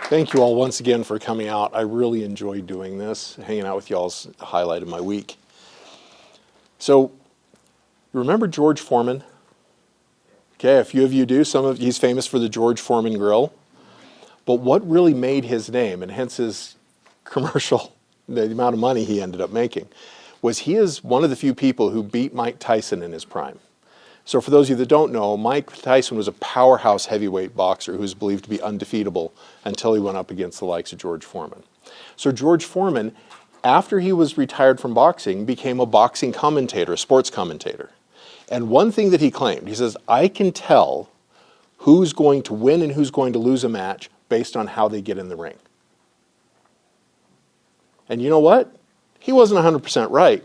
Thank you all once again for coming out. I really enjoyed doing this. Hanging out with y'all's a highlight of my week. So, you remember George Foreman? Okay, a few of you do. He's famous for the George Foreman grill. But what really made his name, and hence his commercial, the amount of money he ended up making, was he is one of the few people who beat Mike Tyson in his prime. So for those of you that don't know, Mike Tyson was a powerhouse heavyweight boxer who was believed to be undefeatable until he went up against the likes of George Foreman. So George Foreman, after he was retired from boxing, became a boxing commentator, a sports commentator. And one thing that he claimed, he says, I can tell who's going to win and who's going to lose a match based on how they get in the ring. And you know what? He wasn't 100% right,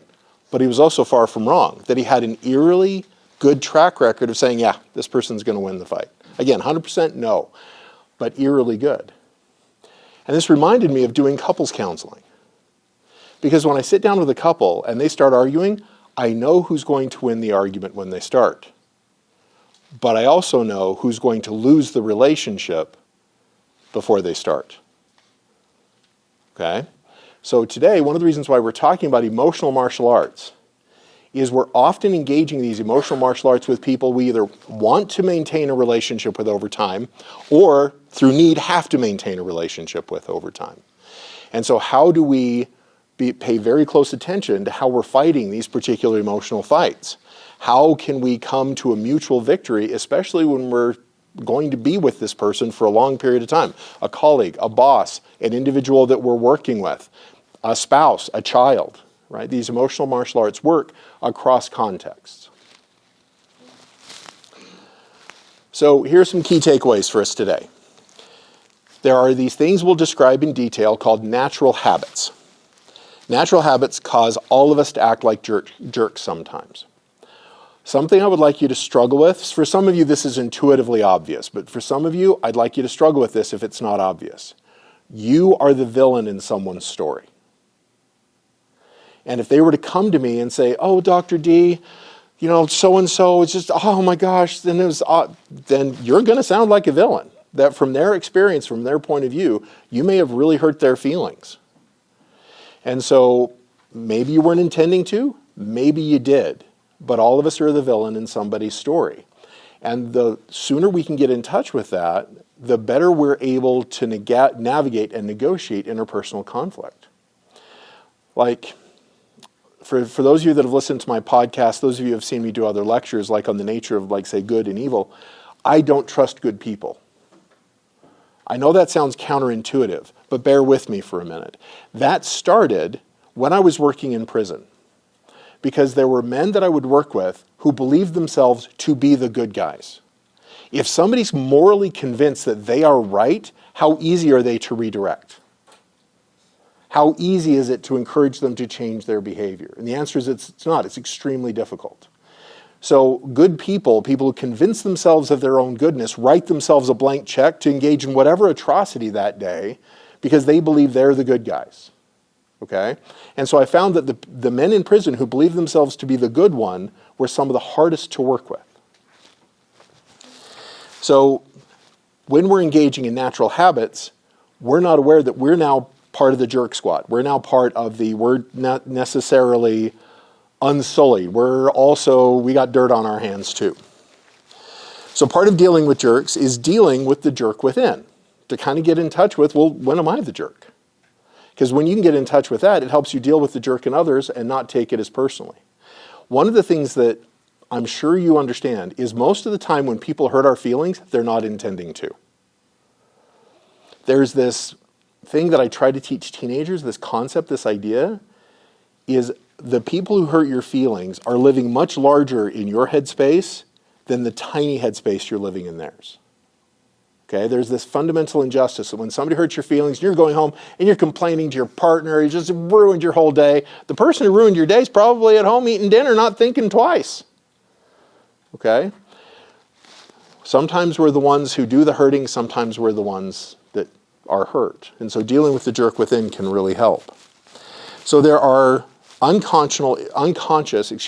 but he was also far from wrong, that he had an eerily good track record of saying, yeah, this person's going to win the fight. Again, 100% no, but eerily good. And this reminded me of doing couples counseling. Because when I sit down with a couple and they start arguing, I know who's going to win the argument when they start. But I also know who's going to lose the relationship before they start. Okay? So today, one of the reasons why we're talking about emotional martial arts is we're often engaging these emotional martial arts with people we either want to maintain a relationship with over time or through need have to maintain a relationship with over time. And so how do we pay very close attention to how we're fighting these particular emotional fights? How can we come to a mutual victory, especially when we're going to be with this person for a long period of time? A colleague, a boss, an individual that we're working with, a spouse, a child. Right? These emotional martial arts work across contexts. So here's some key takeaways for us today. There are these things we'll describe in detail called natural habits. Natural habits cause all of us to act like jerks sometimes. Something I would like you to struggle with, for some of you this is intuitively obvious, but for some of you I'd like you to struggle with this if it's not obvious. You are the villain in someone's story. And if they were to come to me and say, oh, Dr. D, you know, so-and-so, it's just, oh my gosh, then you're going to sound like a villain. That from their experience, from their point of view, you may have really hurt their feelings. And so maybe you weren't intending to, maybe you did, but all of us are the villain in somebody's story. And the sooner we can get in touch with that, the better we're able to navigate and negotiate interpersonal conflict. Like, for those of you that have listened to my podcast, those of you who have seen me do other lectures, like on the nature of, like, say, good and evil, I don't trust good people. I know that sounds counterintuitive, but bear with me for a minute. That started when I was working in prison, because there were men that I would work with who believed themselves to be the good guys. If somebody's morally convinced that they are right, how easy are they to redirect? How easy is it to encourage them to change their behavior? And the answer is it's not. It's extremely difficult. So good people who convince themselves of their own goodness, write themselves a blank check to engage in whatever atrocity that day because they believe they're the good guys. Okay? And so I found that the men in prison who believed themselves to be the good one were some of the hardest to work with. So when we're engaging in natural habits, we're not aware that we're now part of the jerk squad. We're now part of we're not necessarily unsullied. We got dirt on our hands too. So part of dealing with jerks is dealing with the jerk within, to kind of get in touch with, well, when am I the jerk? Because when you can get in touch with that, it helps you deal with the jerk in others and not take it as personally. One of the things that I'm sure you understand is most of the time when people hurt our feelings, they're not intending to. There's this thing that I try to teach teenagers, this concept, this idea, is the people who hurt your feelings are living much larger in your headspace than the tiny headspace you're living in theirs. Okay, there's this fundamental injustice that when somebody hurts your feelings, and you're going home and you're complaining to your partner, you just ruined your whole day. The person who ruined your day is probably at home eating dinner, not thinking twice. Okay? Sometimes we're the ones who do the hurting, sometimes we're the ones that are hurt. And so dealing with the jerk within can really help. So there are unconscious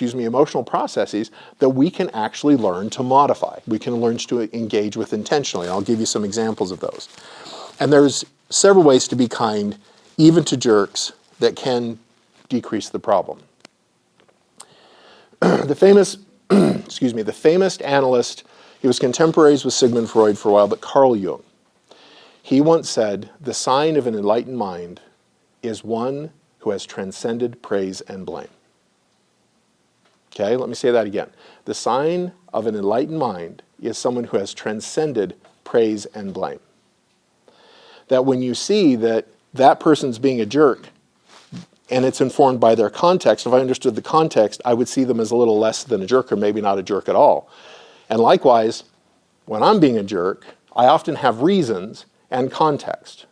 emotional processes that we can actually learn to modify. We can learn to engage with intentionally. I'll give you some examples of those. And there's several ways to be kind, even to jerks, that can decrease the problem. The famous, the famous analyst, he was contemporaries with Sigmund Freud for a while, but Carl Jung. He once said, the sign of an enlightened mind is one who has transcended praise and blame. Okay, let me say that again. The sign of an enlightened mind is someone who has transcended praise and blame. That when you see that that person's being a jerk, and it's informed by their context, if I understood the context, I would see them as a little less than a jerk, or maybe not a jerk at all. And likewise, when I'm being a jerk, I often have reasons and context.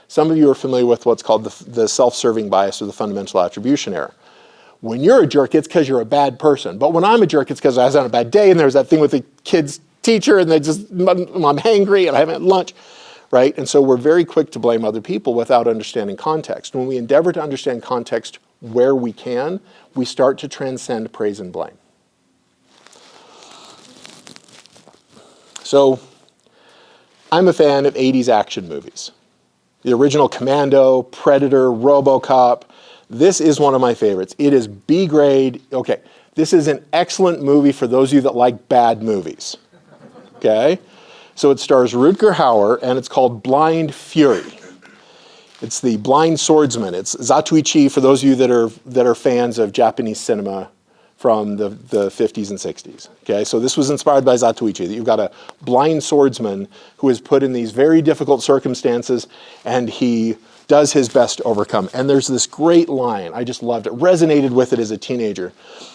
Some of you are familiar with what's called the self-serving bias or the fundamental attribution error. When you're a jerk, it's because you're a bad person. But when I'm a jerk, it's because I was on a bad day, and there's that thing with the kid's teacher, and I'm hangry, and I haven't had lunch, right? And so we're very quick to blame other people without understanding context. When we endeavor to understand context where we can, we start to transcend praise and blame. So I'm a fan of 80s action movies. The original Commando, Predator, RoboCop. This is one of my favorites. It is B grade. Okay, this is an excellent movie for those of you that like bad movies. Okay? So it stars Rutger Hauer, and it's called Blind Fury. It's the blind swordsman. It's Zatoichi for those of you that are fans of Japanese cinema from the 50s and 60s. Okay, so this was inspired by Zatoichi. That you've got a blind swordsman who is put in these very difficult circumstances, and he does his best to overcome. And there's this great line. I just loved it. Resonated with it as a teenager.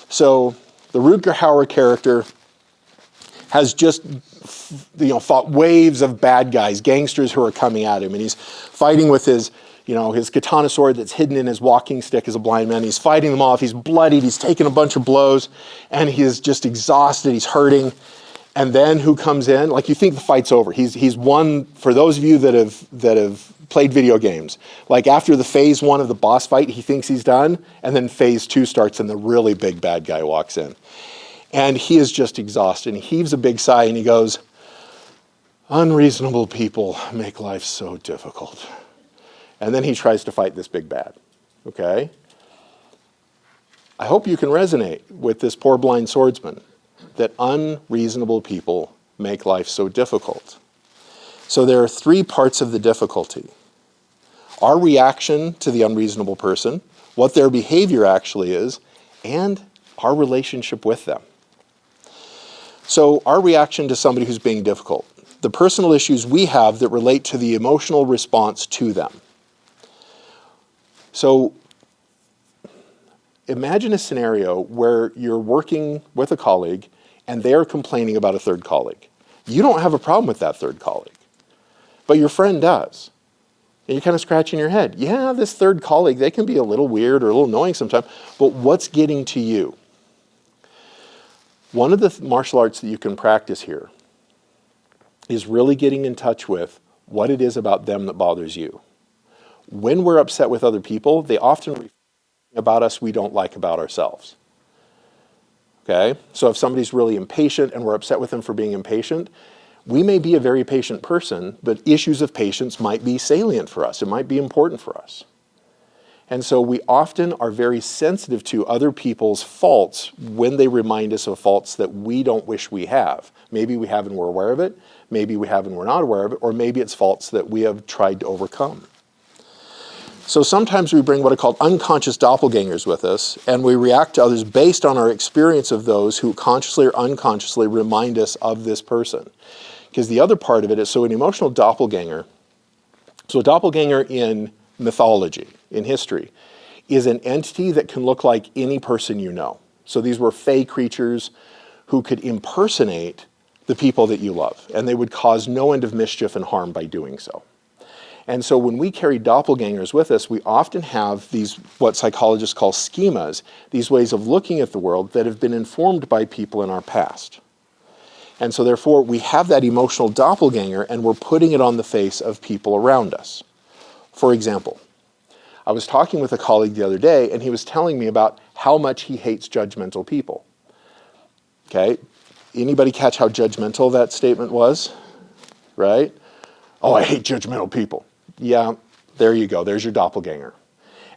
So the Rutger Hauer character has just fought waves of bad guys, gangsters who are coming at him, and he's fighting with his katana sword that's hidden in his walking stick as a blind man. He's fighting them off. He's bloodied. He's taken a bunch of blows, and he is just exhausted. He's hurting. And then who comes in? Like, you think the fight's over. He's won. For those of you that have played video games, like after the phase 1 of the boss fight, he thinks he's done, and then phase 2 starts, and the really big bad guy walks in. And he is just exhausted. And he heaves a big sigh, and he goes, "Unreasonable people make life so difficult." And then he tries to fight this big bad. Okay? I hope you can resonate with this poor blind swordsman, that unreasonable people make life so difficult. So there are 3 parts of the difficulty. Our reaction to the unreasonable person, what their behavior actually is, and our relationship with them. So our reaction to somebody who's being difficult, the personal issues we have that relate to the emotional response to them. So imagine a scenario where you're working with a colleague and they're complaining about a third colleague. You don't have a problem with that third colleague, but your friend does. And you're kind of scratching your head. Yeah, this third colleague, they can be a little weird or a little annoying sometimes, but what's getting to you? One of the martial arts that you can practice here is really getting in touch with what it is about them that bothers you. When we're upset with other people, they often refer about us we don't like about ourselves. Okay? So if somebody's really impatient and we're upset with them for being impatient, we may be a very patient person, but issues of patience might be salient for us. It might be important for us. And so we often are very sensitive to other people's faults when they remind us of faults that we don't wish we have. Maybe we have and we're aware of it. Maybe we have and we're not aware of it. Or maybe it's faults that we have tried to overcome. So sometimes we bring what are called unconscious doppelgangers with us, and we react to others based on our experience of those who consciously or unconsciously remind us of this person. Because the other part of it is, so an emotional doppelganger, so a doppelganger in mythology, in history, is an entity that can look like any person you know. So these were fey creatures who could impersonate the people that you love, and they would cause no end of mischief and harm by doing so. And so when we carry doppelgangers with us, we often have these, what psychologists call schemas, these ways of looking at the world that have been informed by people in our past. And so therefore, we have that emotional doppelganger, and we're putting it on the face of people around us. For example, I was talking with a colleague the other day, and he was telling me about how much he hates judgmental people. Okay? Anybody catch how judgmental that statement was? Right? Oh, I hate judgmental people. Yeah, there you go. There's your doppelganger.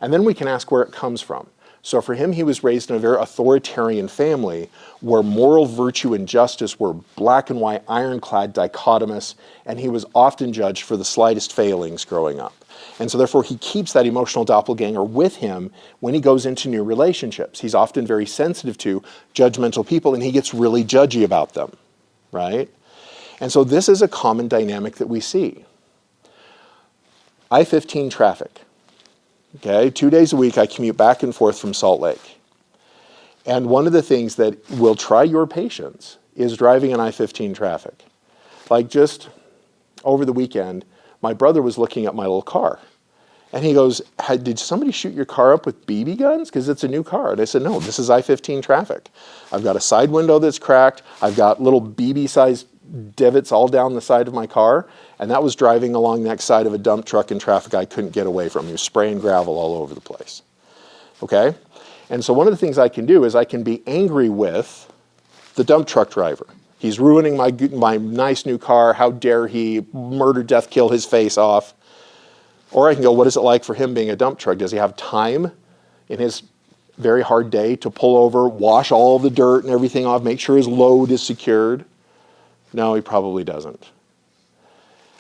And then we can ask where it comes from. So for him, he was raised in a very authoritarian family where moral virtue and justice were black and white, ironclad, dichotomous, and he was often judged for the slightest failings growing up. And so therefore, he keeps that emotional doppelganger with him when he goes into new relationships. He's often very sensitive to judgmental people, and he gets really judgy about them, right? And so this is a common dynamic that we see. I-15 traffic. Okay, 2 days a week I commute back and forth from Salt Lake. And one of the things that will try your patience is driving in I-15 traffic. Like just over the weekend, my brother was looking at my little car. And he goes, did somebody shoot your car up with BB guns? Because it's a new car. And I said, no, this is I-15 traffic. I've got a side window that's cracked. I've got little BB-sized divots all down the side of my car. And that was driving along the next side of a dump truck in traffic I couldn't get away from. He was spraying gravel all over the place. Okay? And so one of the things I can do is I can be angry with the dump truck driver. He's ruining my nice new car. How dare he murder, death, kill his face off. Or I can go, what is it like for him being a dump truck? Does he have time in his very hard day to pull over, wash all the dirt and everything off, make sure his load is secured? No, he probably doesn't.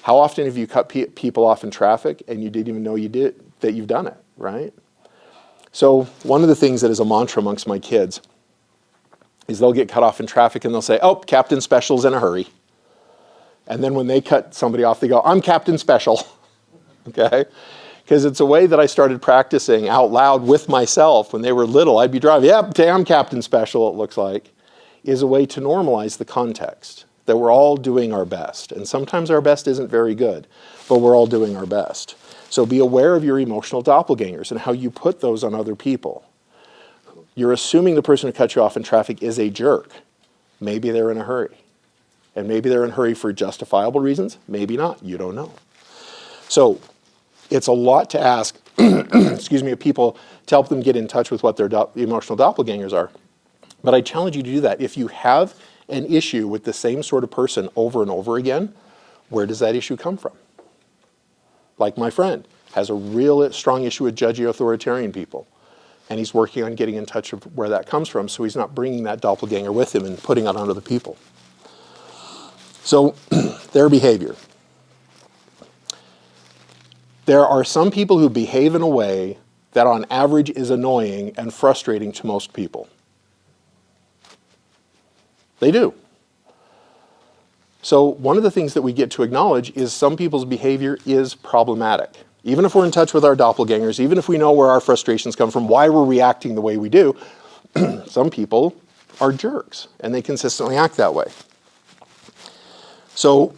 How often have you cut people off in traffic and you didn't even know that you've done it, right? So one of the things that is a mantra amongst my kids is they'll get cut off in traffic and they'll say, oh, Captain Special's in a hurry. And then when they cut somebody off, they go, I'm Captain Special, okay? Because it's a way that I started practicing out loud with myself when they were little. I'd be driving, yep, damn Captain Special, it looks like, is a way to normalize the context. That we're all doing our best. And sometimes our best isn't very good, but we're all doing our best. So be aware of your emotional doppelgangers and how you put those on other people. You're assuming the person who cut you off in traffic is a jerk. Maybe they're in a hurry. And maybe they're in a hurry for justifiable reasons. Maybe not. You don't know. So it's a lot to ask of people to help them get in touch with what their emotional doppelgangers are. But I challenge you to do that. If you have an issue with the same sort of person over and over again, where does that issue come from? Like my friend has a real strong issue with judgy authoritarian people, and he's working on getting in touch with where that comes from so he's not bringing that doppelganger with him and putting it on other people. So their behavior. There are some people who behave in a way that on average is annoying and frustrating to most people. They do. So one of the things that we get to acknowledge is some people's behavior is problematic. Even if we're in touch with our doppelgangers, even if we know where our frustrations come from, why we're reacting the way we do, some people are jerks, and they consistently act that way. So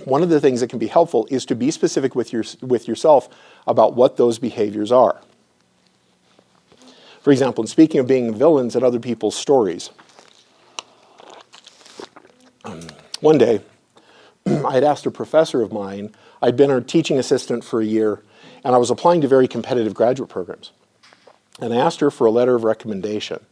one of the things that can be helpful is to be specific with yourself about what those behaviors are. For example, in speaking of being villains in other people's stories, one day, I had asked a professor of mine, I'd been a teaching assistant for a year, and I was applying to very competitive graduate programs. And I asked her for a letter of recommendation.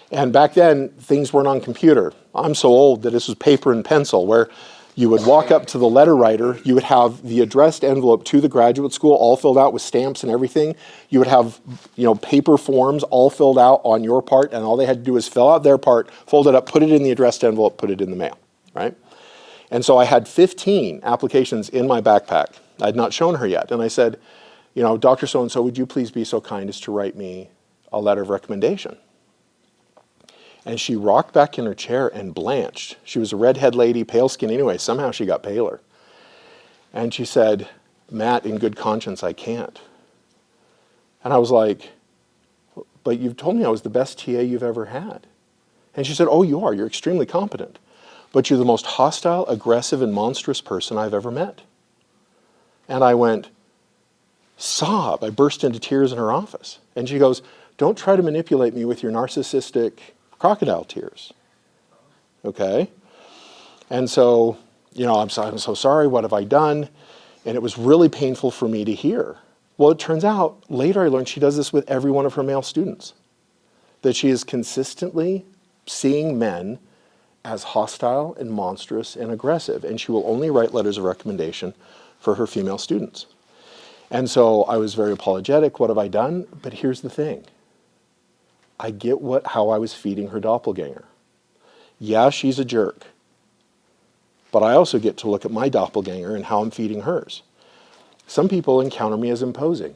And back then, things weren't on computer. I'm so old that this was paper and pencil, where you would walk up to the letter writer, you would have the addressed envelope to the graduate school all filled out with stamps and everything. You would have, paper forms all filled out on your part, and all they had to do was fill out their part, fold it up, put it in the addressed envelope, put it in the mail. Right? And so I had 15 applications in my backpack. I had not shown her yet. And I said, Dr. So-and-so, would you please be so kind as to write me a letter of recommendation? And she rocked back in her chair and blanched. She was a redhead lady, pale skin anyway. Somehow she got paler. And she said, Matt, in good conscience, I can't. And I was like, but you've told me I was the best TA you've ever had. And she said, oh, you are. You're extremely competent. But you're the most hostile, aggressive, and monstrous person I've ever met. And I went, sob. I burst into tears in her office. And she goes, don't try to manipulate me with your narcissistic crocodile tears. Okay? And so, I'm so sorry, what have I done? And it was really painful for me to hear. Well, it turns out, later I learned she does this with every one of her male students. That she is consistently seeing men as hostile and monstrous and aggressive, and she will only write letters of recommendation for her female students. And so I was very apologetic. What have I done? But here's the thing. I get how I was feeding her doppelganger. Yeah, she's a jerk. But I also get to look at my doppelganger and how I'm feeding hers. Some people encounter me as imposing.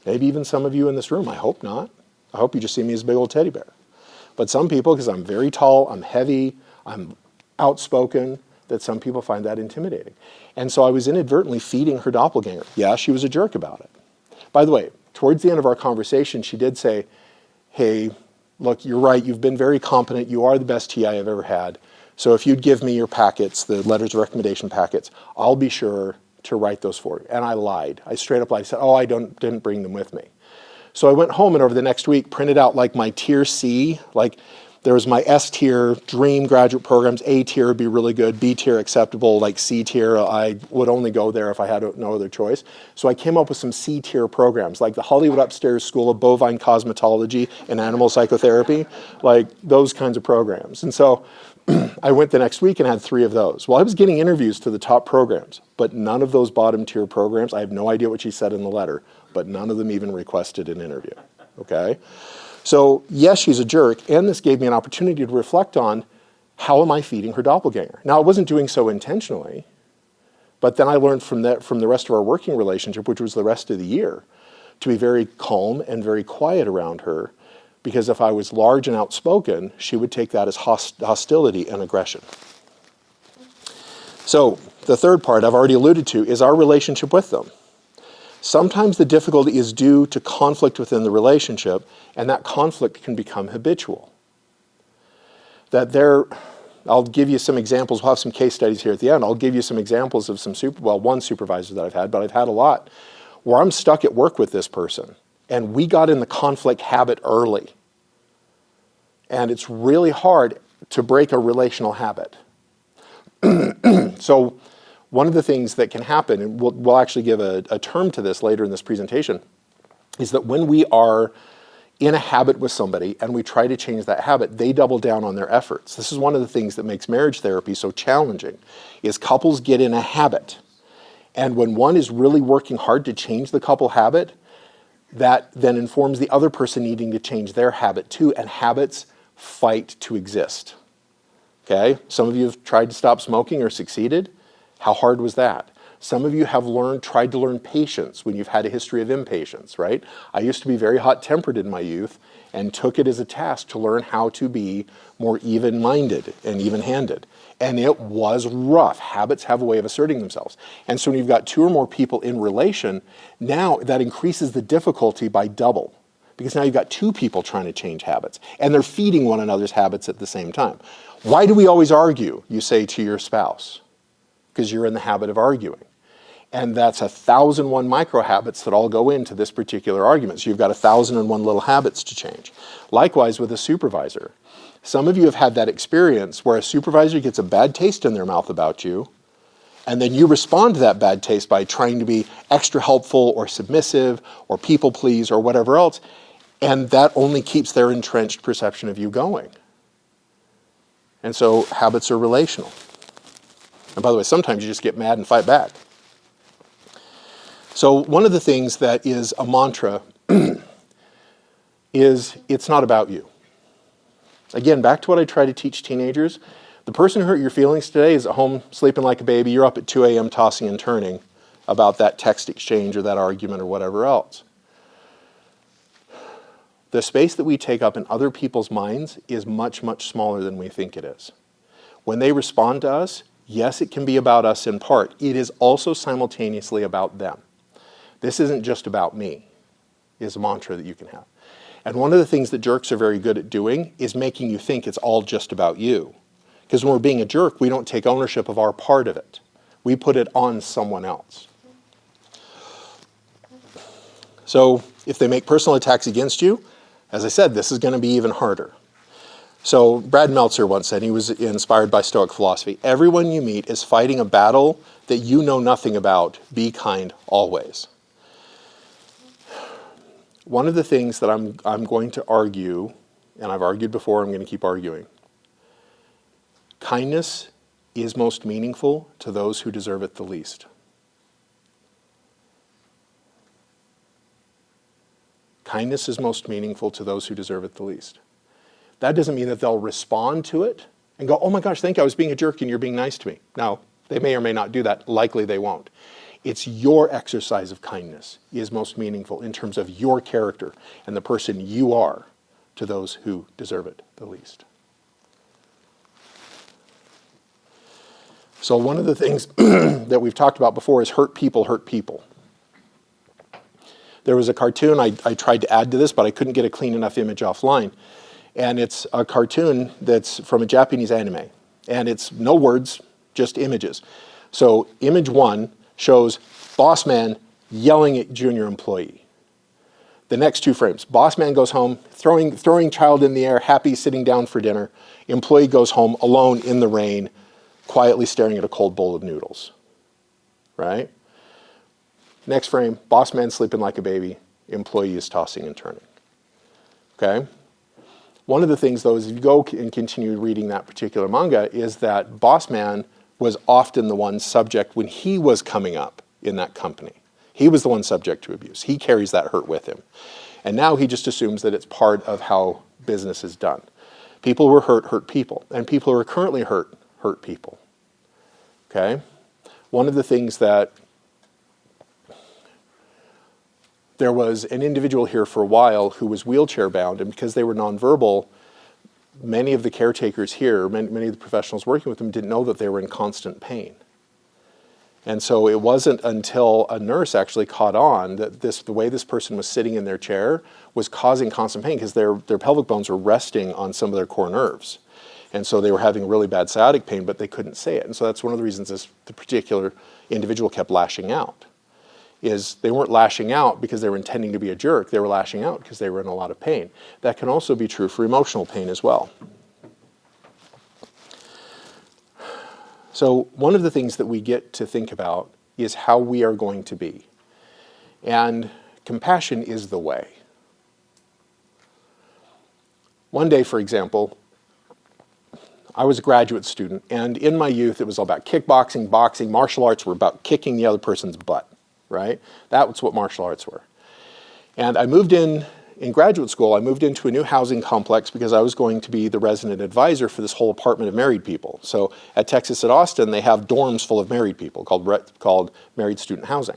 Maybe even some of you in this room. I hope not. I hope you just see me as a big old teddy bear. But some people, because I'm very tall, I'm heavy, I'm outspoken, that some people find that intimidating. And so I was inadvertently feeding her doppelganger. Yeah, she was a jerk about it. By the way, towards the end of our conversation, she did say, hey, look, you're right, you've been very competent, you are the best TI I've ever had. So if you'd give me your packets, the letters of recommendation packets, I'll be sure to write those for you. And I lied. I straight up lied. I said, oh, I didn't bring them with me. So I went home and over the next week printed out like my tier C, like there was my S tier, dream graduate programs, A tier would be really good, B tier acceptable, like C tier, I would only go there if I had no other choice. So I came up with some C tier programs, like the Hollywood Upstairs School of Bovine Cosmetology and Animal Psychotherapy, like those kinds of programs. And so I went the next week and had 3 of those. Well, I was getting interviews to the top programs, but none of those bottom tier programs, I have no idea what she said in the letter, but none of them even requested an interview, okay? So yes, she's a jerk, and this gave me an opportunity to reflect on how am I feeding her doppelganger? Now, I wasn't doing so intentionally, but then I learned from the rest of our working relationship, which was the rest of the year, to be very calm and very quiet around her, because if I was large and outspoken, she would take that as hostility and aggression. So the third part I've already alluded to is our relationship with them. Sometimes the difficulty is due to conflict within the relationship, and that conflict can become habitual. I'll give you some examples. We'll have some case studies here at the end. I'll give you some examples of one supervisor that I've had, but I've had a lot, where I'm stuck at work with this person, and we got in the conflict habit early. And it's really hard to break a relational habit. So one of the things that can happen, and we'll actually give a term to this later in this presentation, is that when we are in a habit with somebody and we try to change that habit, they double down on their efforts. This is one of the things that makes marriage therapy so challenging, is couples get in a habit. And when one is really working hard to change the couple habit, that then informs the other person needing to change their habit too, and habits fight to exist. Okay? Some of you have tried to stop smoking or succeeded. How hard was that? Some of you have tried to learn patience when you've had a history of impatience, right? I used to be very hot-tempered in my youth and took it as a task to learn how to be more even-minded and even-handed. And it was rough. Habits have a way of asserting themselves. And so when you've got 2 or more people in relation, now that increases the difficulty by double. Because now you've got 2 people trying to change habits. And they're feeding one another's habits at the same time. Why do we always argue, you say to your spouse? Because you're in the habit of arguing. And that's 1,001 micro habits that all go into this particular argument. So you've got 1,001 little habits to change. Likewise with a supervisor. Some of you have had that experience where a supervisor gets a bad taste in their mouth about you, and then you respond to that bad taste by trying to be extra helpful or submissive or people please or whatever else, and that only keeps their entrenched perception of you going. And so habits are relational. And by the way, sometimes you just get mad and fight back. So one of the things that is a mantra is it's not about you. Again, back to what I try to teach teenagers. The person who hurt your feelings today is at home sleeping like a baby. You're up at 2 a.m. tossing and turning about that text exchange or that argument or whatever else. The space that we take up in other people's minds is much, much smaller than we think it is. When they respond to us, yes, it can be about us in part. It is also simultaneously about them. This isn't just about me, is a mantra that you can have. And one of the things that jerks are very good at doing is making you think it's all just about you. Because when we're being a jerk, we don't take ownership of our part of it. We put it on someone else. So if they make personal attacks against you, as I said, this is going to be even harder. So Brad Meltzer once said, he was inspired by Stoic philosophy, everyone you meet is fighting a battle that you know nothing about. Be kind always. One of the things that I'm going to argue, and I've argued before, I'm going to keep arguing. Kindness is most meaningful to those who deserve it the least. kindness is most meaningful to those who deserve it the least. That doesn't mean that they'll respond to it and go, oh my gosh, thank you, I was being a jerk and you're being nice to me. No, they may or may not do that. Likely they won't. It's your exercise of kindness is most meaningful in terms of your character and the person you are to those who deserve it the least. So one of the things that we've talked about before is hurt people hurt people. There was a cartoon, I tried to add to this, but I couldn't get a clean enough image offline. And it's a cartoon that's from a Japanese anime. And it's no words, just images. So image 1 shows boss man yelling at junior employee. The next 2 frames, boss man goes home, throwing child in the air, happy, sitting down for dinner. Employee goes home alone in the rain, quietly staring at a cold bowl of noodles, right? Next frame, boss man sleeping like a baby, employee is tossing and turning, okay? One of the things, though, is if you go and continue reading that particular manga, is that boss man was often the one subject when he was coming up in that company. He was the one subject to abuse. He carries that hurt with him. And now he just assumes that it's part of how business is done. People who were hurt people. And people who are currently hurt people. Okay? One of the things that there was an individual here for a while who was wheelchair bound, and because they were nonverbal, many of the caretakers here, many of the professionals working with them didn't know that they were in constant pain. And so it wasn't until a nurse actually caught on that the way this person was sitting in their chair was causing constant pain because their pelvic bones were resting on some of their core nerves. And so they were having really bad sciatic pain, but they couldn't say it. And so that's one of the reasons the particular individual kept lashing out. Is they weren't lashing out because they were intending to be a jerk. They were lashing out because they were in a lot of pain. That can also be true for emotional pain as well. So one of the things that we get to think about is how we are going to be. And compassion is the way. One day, for example, I was a graduate student, and in my youth, it was all about kickboxing, boxing, martial arts were about kicking the other person's butt, right? That was what martial arts were. And I moved in graduate school, I moved into a new housing complex because I was going to be the resident advisor for this whole apartment of married people. So at Texas at Austin, they have dorms full of married people called married student housing.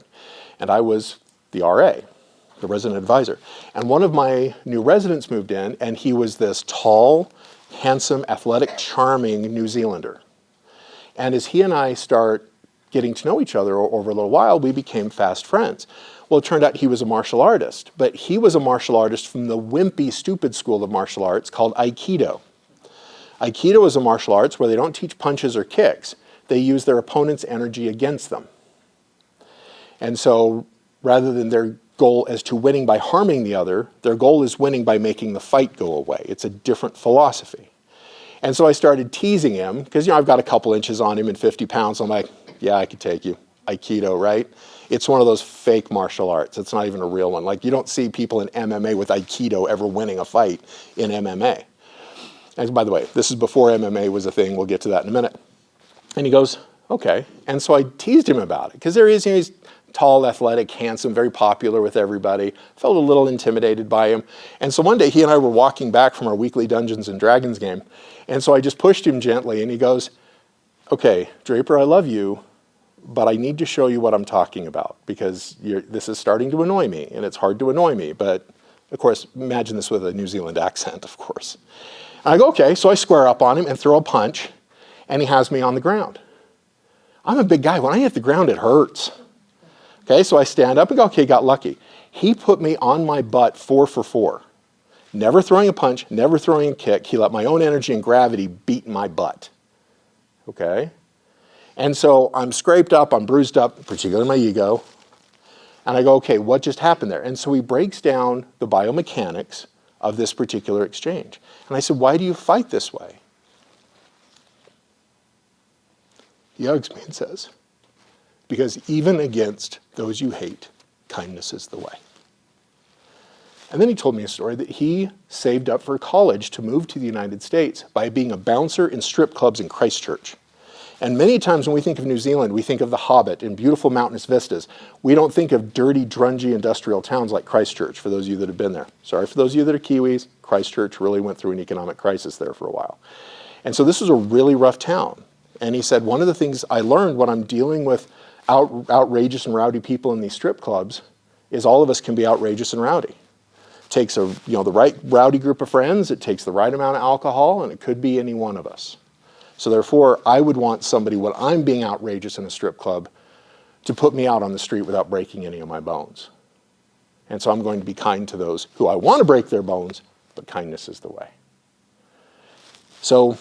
And I was the RA, the resident advisor. And one of my new residents moved in, and he was this tall, handsome, athletic, charming New Zealander. And as he and I start getting to know each other over a little while, we became fast friends. Well, it turned out he was a martial artist, but he was a martial artist from the wimpy, stupid school of martial arts called Aikido. Aikido is a martial arts where they don't teach punches or kicks. They use their opponent's energy against them. And so rather than their goal as to winning by harming the other, their goal is winning by making the fight go away. It's a different philosophy. And so I started teasing him, because I've got a couple inches on him and 50 pounds. I'm like, yeah, I could take you. Aikido, right? It's one of those fake martial arts. It's not even a real one. Like, you don't see people in MMA with Aikido ever winning a fight in MMA. And by the way, this is before MMA was a thing. We'll get to that in a minute. And he goes, okay. And so I teased him about it, because there he is, he's tall, athletic, handsome, very popular with everybody. Felt a little intimidated by him. And so one day he and I were walking back from our weekly Dungeons and Dragons game. And so I just pushed him gently, and he goes, okay, Draper, I love you, but I need to show you what I'm talking about, because this is starting to annoy me, and it's hard to annoy me. But of course, imagine this with a New Zealand accent, of course. And I go, okay, so I square up on him and throw a punch, and he has me on the ground. I'm a big guy. When I hit the ground, it hurts. Okay, so I stand up and go, okay, got lucky. He put me on my butt 4 for 4. Never throwing a punch, never throwing a kick. He let my own energy and gravity beat my butt. Okay? And so I'm scraped up, I'm bruised up, particularly my ego. And I go, okay, what just happened there? And so he breaks down the biomechanics of this particular exchange. And I said, why do you fight this way? He hugs me and says, because even against those you hate, kindness is the way. And then he told me a story that he saved up for college to move to the United States by being a bouncer in strip clubs in Christchurch. And many times when we think of New Zealand, we think of the Hobbit and beautiful mountainous vistas. We don't think of dirty, drungy industrial towns like Christchurch, for those of you that have been there. Sorry for those of you that are Kiwis, Christchurch really went through an economic crisis there for a while. And so this was a really rough town. And he said, one of the things I learned when I'm dealing with outrageous and rowdy people in these strip clubs is all of us can be outrageous and rowdy. It takes the right rowdy group of friends, it takes the right amount of alcohol, and it could be any one of us. So therefore, I would want somebody, when I'm being outrageous in a strip club, to put me out on the street without breaking any of my bones. And so I'm going to be kind to those who I want to break their bones, but kindness is the way. So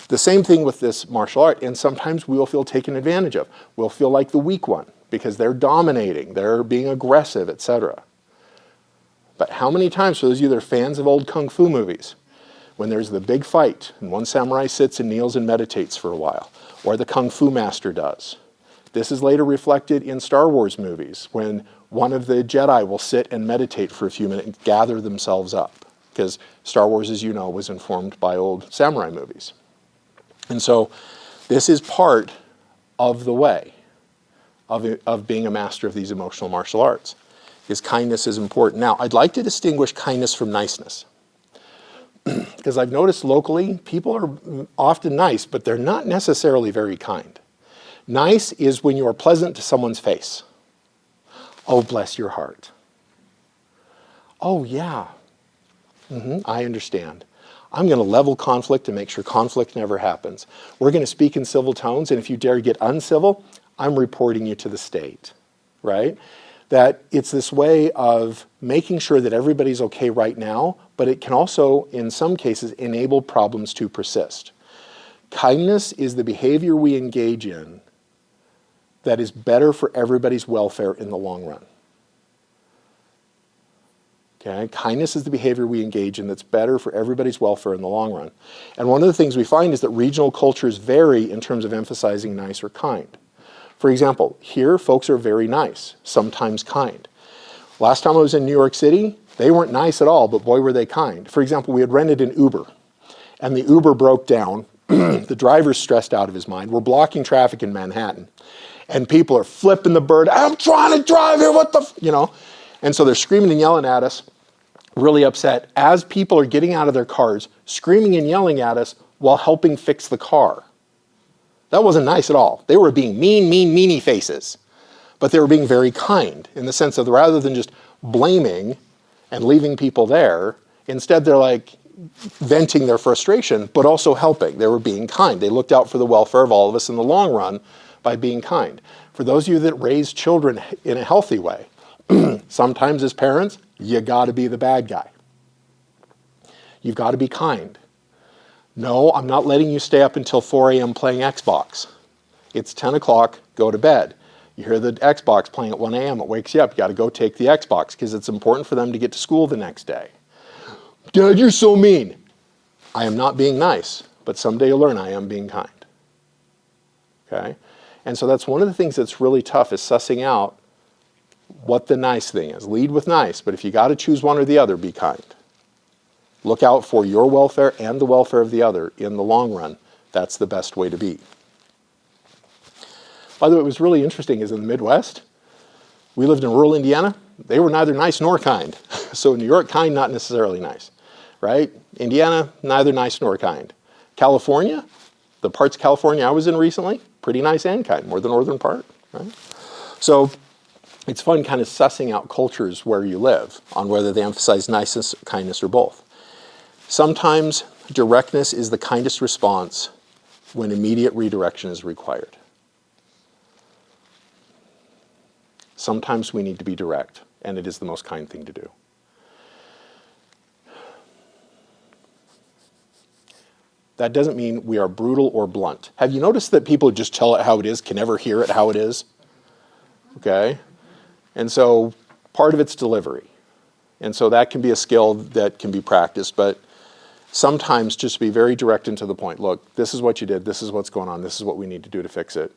the same thing with this martial art, and sometimes we will feel taken advantage of. We'll feel like the weak one because they're dominating, they're being aggressive, etc. But how many times, for those of you that are fans of old kung fu movies, when there's the big fight and one samurai sits and kneels and meditates for a while, or the kung fu master does. This is later reflected in Star Wars movies when one of the Jedi will sit and meditate for a few minutes and gather themselves up, because Star Wars, as you know, was informed by old samurai movies. And so this is part of the way of being a master of these emotional martial arts, is kindness is important. Now, I'd like to distinguish kindness from niceness. Because I've noticed locally, people are often nice, but they're not necessarily very kind. Nice is when you are pleasant to someone's face. Oh, bless your heart. Oh, yeah. I understand. I'm going to level conflict and make sure conflict never happens. We're going to speak in civil tones, and if you dare get uncivil, I'm reporting you to the state, right? That it's this way of making sure that everybody's okay right now, but it can also, in some cases, enable problems to persist. Kindness is the behavior we engage in that is better for everybody's welfare in the long run. Okay? Kindness is the behavior we engage in that's better for everybody's welfare in the long run. And one of the things we find is that regional cultures vary in terms of emphasizing nice or kind. For example, here folks are very nice, sometimes kind. Last time I was in New York City, they weren't nice at all, but boy were they kind. For example, we had rented an Uber, and the Uber broke down. The driver's stressed out of his mind. We're blocking traffic in Manhattan, and people are flipping the bird. I'm trying to drive here, what the, And so they're screaming and yelling at us, really upset, as people are getting out of their cars, screaming and yelling at us while helping fix the car. That wasn't nice at all. They were being meanie faces. But they were being very kind in the sense of rather than just blaming and leaving people there, instead they're like venting their frustration, but also helping. They were being kind. They looked out for the welfare of all of us in the long run by being kind. For those of you that raise children in a healthy way, sometimes as parents, you got to be the bad guy. You've got to be kind. No, I'm not letting you stay up until 4 a.m. playing Xbox. It's 10 o'clock, go to bed. You hear the Xbox playing at 1 a.m., it wakes you up. You got to go take the Xbox because it's important for them to get to school the next day. Dad, you're so mean. I am not being nice, but someday you'll learn I am being kind. Okay? And so that's one of the things that's really tough is sussing out what the nice thing is. Lead with nice, but if you got to choose one or the other, be kind. Look out for your welfare and the welfare of the other in the long run. That's the best way to be. By the way, what was really interesting is in the Midwest, we lived in rural Indiana. They were neither nice nor kind. So New York, kind, not necessarily nice, right? Indiana, neither nice nor kind. California, the parts of California I was in recently, pretty nice and kind, more the northern part, right? So it's fun kind of sussing out cultures where you live on whether they emphasize niceness, kindness, or both. Sometimes directness is the kindest response when immediate redirection is required. Sometimes we need to be direct, and it is the most kind thing to do. That doesn't mean we are brutal or blunt. Have you noticed that people just tell it how it is, can never hear it how it is? Okay? And so part of it's delivery. And so that can be a skill that can be practiced, but sometimes just be very direct and to the point. Look, this is what you did, this is what's going on, this is what we need to do to fix it.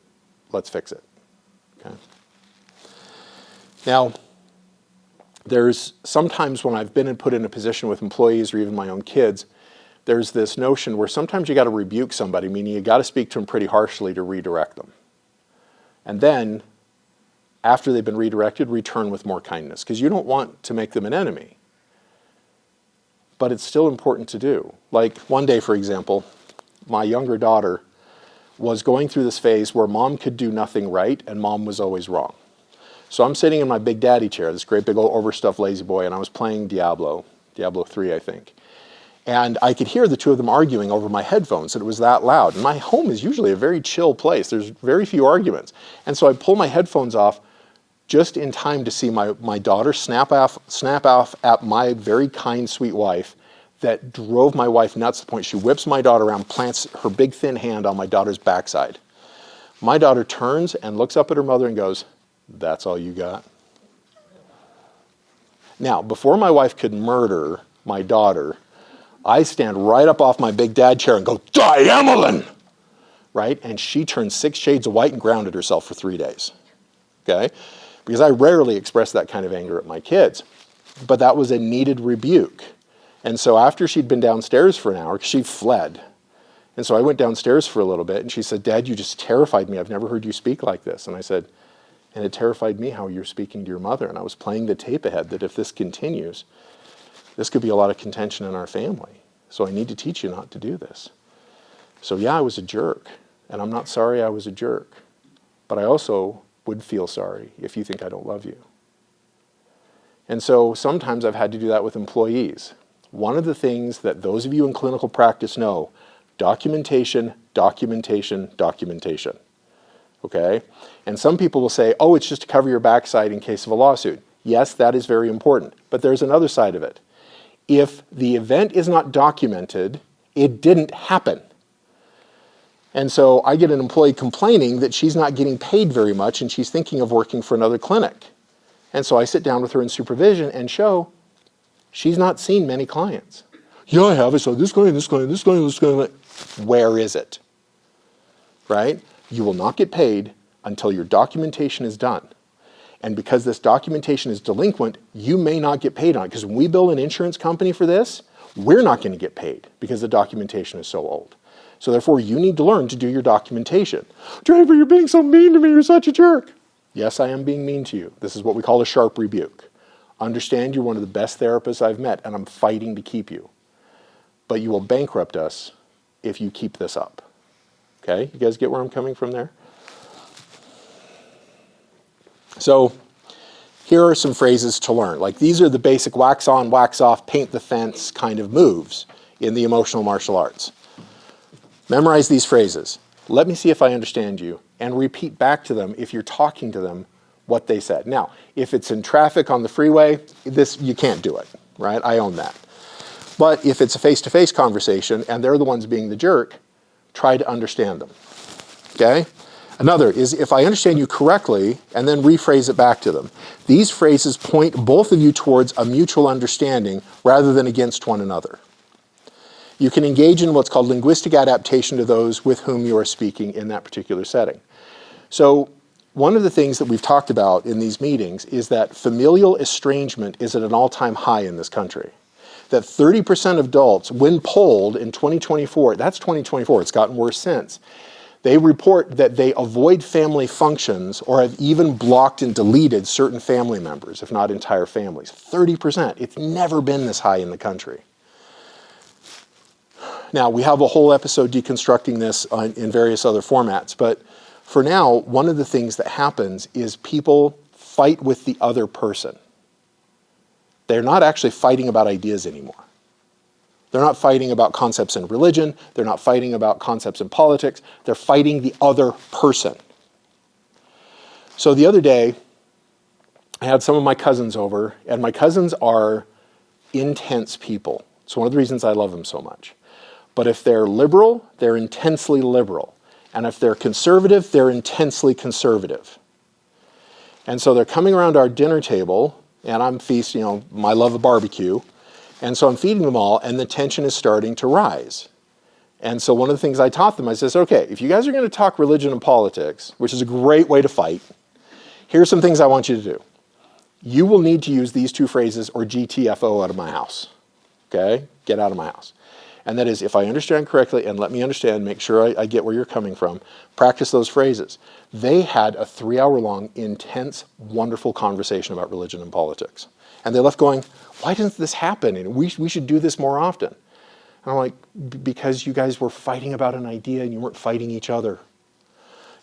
Let's fix it. Okay? Now, there's sometimes when I've been put in a position with employees or even my own kids, there's this notion where sometimes you got to rebuke somebody, meaning you got to speak to them pretty harshly to redirect them. And then, after they've been redirected, return with more kindness, because you don't want to make them an enemy. But it's still important to do. Like one day, for example, my younger daughter was going through this phase where mom could do nothing right and mom was always wrong. So I'm sitting in my big daddy chair, this great big old overstuffed lazy boy, and I was playing Diablo 3, I think. And I could hear the two of them arguing over my headphones, and it was that loud. And my home is usually a very chill place. There's very few arguments. And so I pull my headphones off just in time to see my daughter snap off at my very kind, sweet wife that drove my wife nuts to the point she whips my daughter around, plants her big thin hand on my daughter's backside. My daughter turns and looks up at her mother and goes, "That's all you got?" Now, before my wife could murder my daughter, I stand right up off my big dad chair and go, "Diamelin!" Right? And she turned 6 shades of white and grounded herself for 3 days. Okay? Because I rarely express that kind of anger at my kids. But that was a needed rebuke. And so after she'd been downstairs for an hour, she fled. And so I went downstairs for a little bit, and she said, "Dad, you just terrified me. I've never heard you speak like this." And I said, "And it terrified me how you're speaking to your mother." And I was playing the tape ahead that if this continues, this could be a lot of contention in our family. So I need to teach you not to do this. So yeah, I was a jerk. And I'm not sorry I was a jerk. But I also would feel sorry if you think I don't love you. And so sometimes I've had to do that with employees. One of the things that those of you in clinical practice know, documentation, documentation, documentation. Okay? And some people will say, "Oh, it's just to cover your backside in case of a lawsuit." Yes, that is very important. But there's another side of it. If the event is not documented, it didn't happen. And so I get an employee complaining that she's not getting paid very much and she's thinking of working for another clinic. And so I sit down with her in supervision and show she's not seen many clients. "Yeah, I have. I saw this client, this client, this client, this client." Where is it? Right? You will not get paid until your documentation is done. And because this documentation is delinquent, you may not get paid on it. Because when we bill an insurance company for this, we're not going to get paid because the documentation is so old. So therefore, you need to learn to do your documentation. "Driver, you're being so mean to me. You're such a jerk." Yes, I am being mean to you. This is what we call a sharp rebuke. Understand you're one of the best therapists I've met, and I'm fighting to keep you. But you will bankrupt us if you keep this up. Okay? You guys get where I'm coming from there? So here are some phrases to learn. Like these are the basic wax on, wax off, paint the fence kind of moves in the emotional martial arts. Memorize these phrases. Let me see if I understand you, and repeat back to them if you're talking to them what they said. Now, if it's in traffic on the freeway, you can't do it, right? I own that. But if it's a face-to-face conversation and they're the ones being the jerk, try to understand them. Okay? Another is if I understand you correctly, and then rephrase it back to them. These phrases point both of you towards a mutual understanding rather than against one another. You can engage in what's called linguistic adaptation to those with whom you are speaking in that particular setting. So one of the things that we've talked about in these meetings is that familial estrangement is at an all-time high in this country. That 30% of adults, when polled in 2024, that's 2024, it's gotten worse since, they report that they avoid family functions or have even blocked and deleted certain family members, if not entire families. 30%. It's never been this high in the country. Now, we have a whole episode deconstructing this in various other formats, but for now, one of the things that happens is people fight with the other person. They're not actually fighting about ideas anymore. They're not fighting about concepts in religion. They're not fighting about concepts in politics. They're fighting the other person. So the other day, I had some of my cousins over, and my cousins are intense people. It's one of the reasons I love them so much. But if they're liberal, they're intensely liberal. And if they're conservative, they're intensely conservative. And so they're coming around our dinner table, and I'm feasting, my love of barbecue. And so I'm feeding them all, and the tension is starting to rise. And so one of the things I taught them, I says, okay, if you guys are going to talk religion and politics, which is a great way to fight, here's some things I want you to do. You will need to use these two phrases or GTFO out of my house. Okay? Get out of my house. And that is, if I understand correctly, and let me understand, make sure I get where you're coming from, practice those phrases. They had a 3-hour-long, intense, wonderful conversation about religion and politics. And they left going, why doesn't this happen? And we should do this more often. And I'm like, because you guys were fighting about an idea and you weren't fighting each other.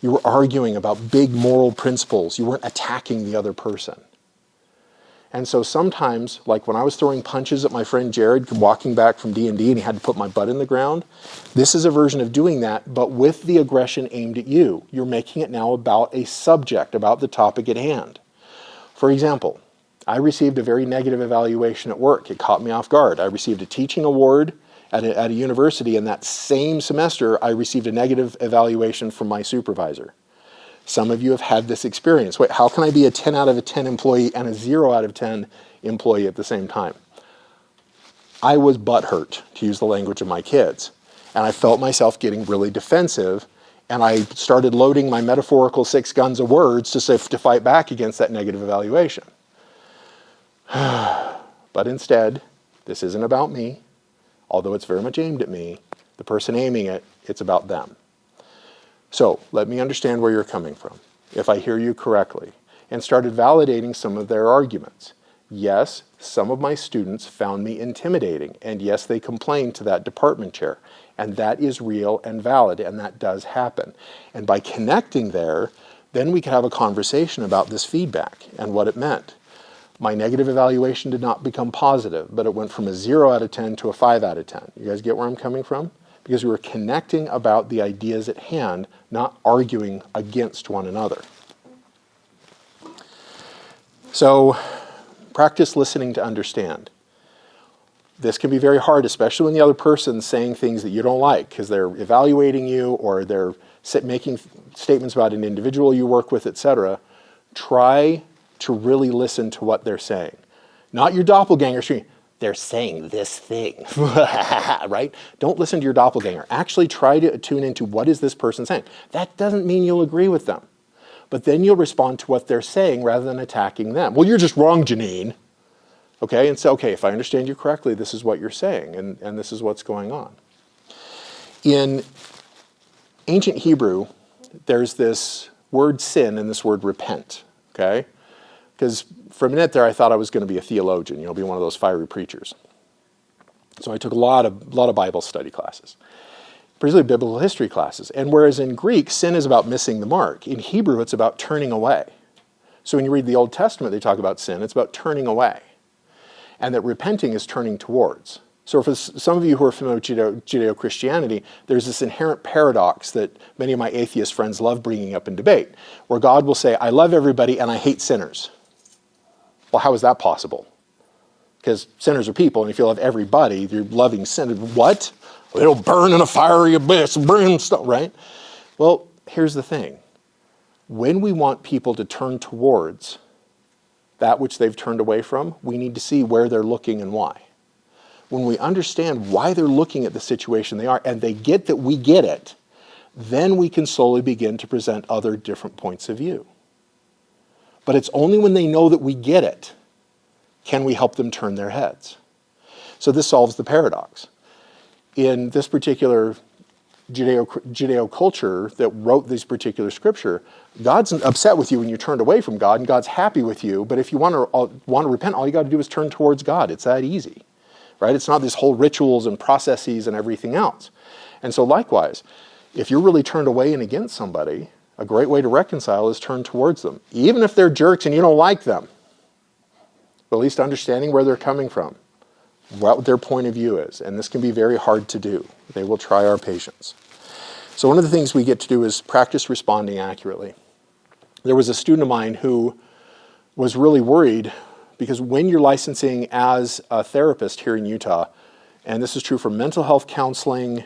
You were arguing about big moral principles. You weren't attacking the other person. And so sometimes, like when I was throwing punches at my friend Jared, walking back from D&D, and he had to put my butt in the ground, this is a version of doing that, but with the aggression aimed at you. You're making it now about a subject, about the topic at hand. For example, I received a very negative evaluation at work. It caught me off guard. I received a teaching award at a university, and that same semester, I received a negative evaluation from my supervisor. Some of you have had this experience. Wait, how can I be a 10 out of a 10 employee and a 0 out of 10 employee at the same time? I was butthurt, to use the language of my kids. And I felt myself getting really defensive, and I started loading my metaphorical 6 guns of words to fight back against that negative evaluation. But instead, this isn't about me, although it's very much aimed at me. The person aiming it, it's about them. So let me understand where you're coming from, if I hear you correctly, and started validating some of their arguments. Yes, some of my students found me intimidating, and yes, they complained to that department chair, and that is real and valid, and that does happen. And by connecting there, then we could have a conversation about this feedback and what it meant. My negative evaluation did not become positive, but it went from a 0 out of 10 to a 5 out of 10. You guys get where I'm coming from? Because we were connecting about the ideas at hand, not arguing against one another. So, practice listening to understand. This can be very hard, especially when the other person's saying things that you don't like, because they're evaluating you or they're making statements about an individual you work with, etc. Try to really listen to what they're saying. Not your doppelganger screaming, they're saying this thing, right? Don't listen to your doppelganger. Actually try to tune into what is this person saying. That doesn't mean you'll agree with them. But then you'll respond to what they're saying rather than attacking them. Well, you're just wrong, Janine. Okay, and so, okay, if I understand you correctly, this is what you're saying, and this is what's going on. In ancient Hebrew, there's this word sin and this word repent, okay? Because for a minute there, I thought I was going to be a theologian, be one of those fiery preachers. So I took a lot of Bible study classes, particularly biblical history classes. And whereas in Greek, sin is about missing the mark, in Hebrew, it's about turning away. So when you read the Old Testament, they talk about sin, it's about turning away. And that repenting is turning towards. So for some of you who are familiar with Judeo-Christianity, there's this inherent paradox that many of my atheist friends love bringing up in debate, where God will say, I love everybody and I hate sinners. Well, how is that possible? Because sinners are people, and if you love everybody, you're loving sinners. What? It'll burn in a fiery abyss, brimstone, right? Well, here's the thing. When we want people to turn towards that which they've turned away from, we need to see where they're looking and why. When we understand why they're looking at the situation they are, and they get that we get it, then we can slowly begin to present other different points of view. But it's only when they know that we get it can we help them turn their heads. So this solves the paradox. In this particular Judeo culture that wrote this particular scripture, God's upset with you when you turned away from God, and God's happy with you. But if you want to repent, all you got to do is turn towards God. It's that easy, right? It's not this whole rituals and processes and everything else. And so likewise, if you're really turned away and against somebody, a great way to reconcile is turn towards them, even if they're jerks and you don't like them. But at least understanding where they're coming from, what their point of view is. And this can be very hard to do. They will try our patience. So one of the things we get to do is practice responding accurately. There was a student of mine who was really worried because when you're licensing as a therapist here in Utah, and this is true for mental health counseling,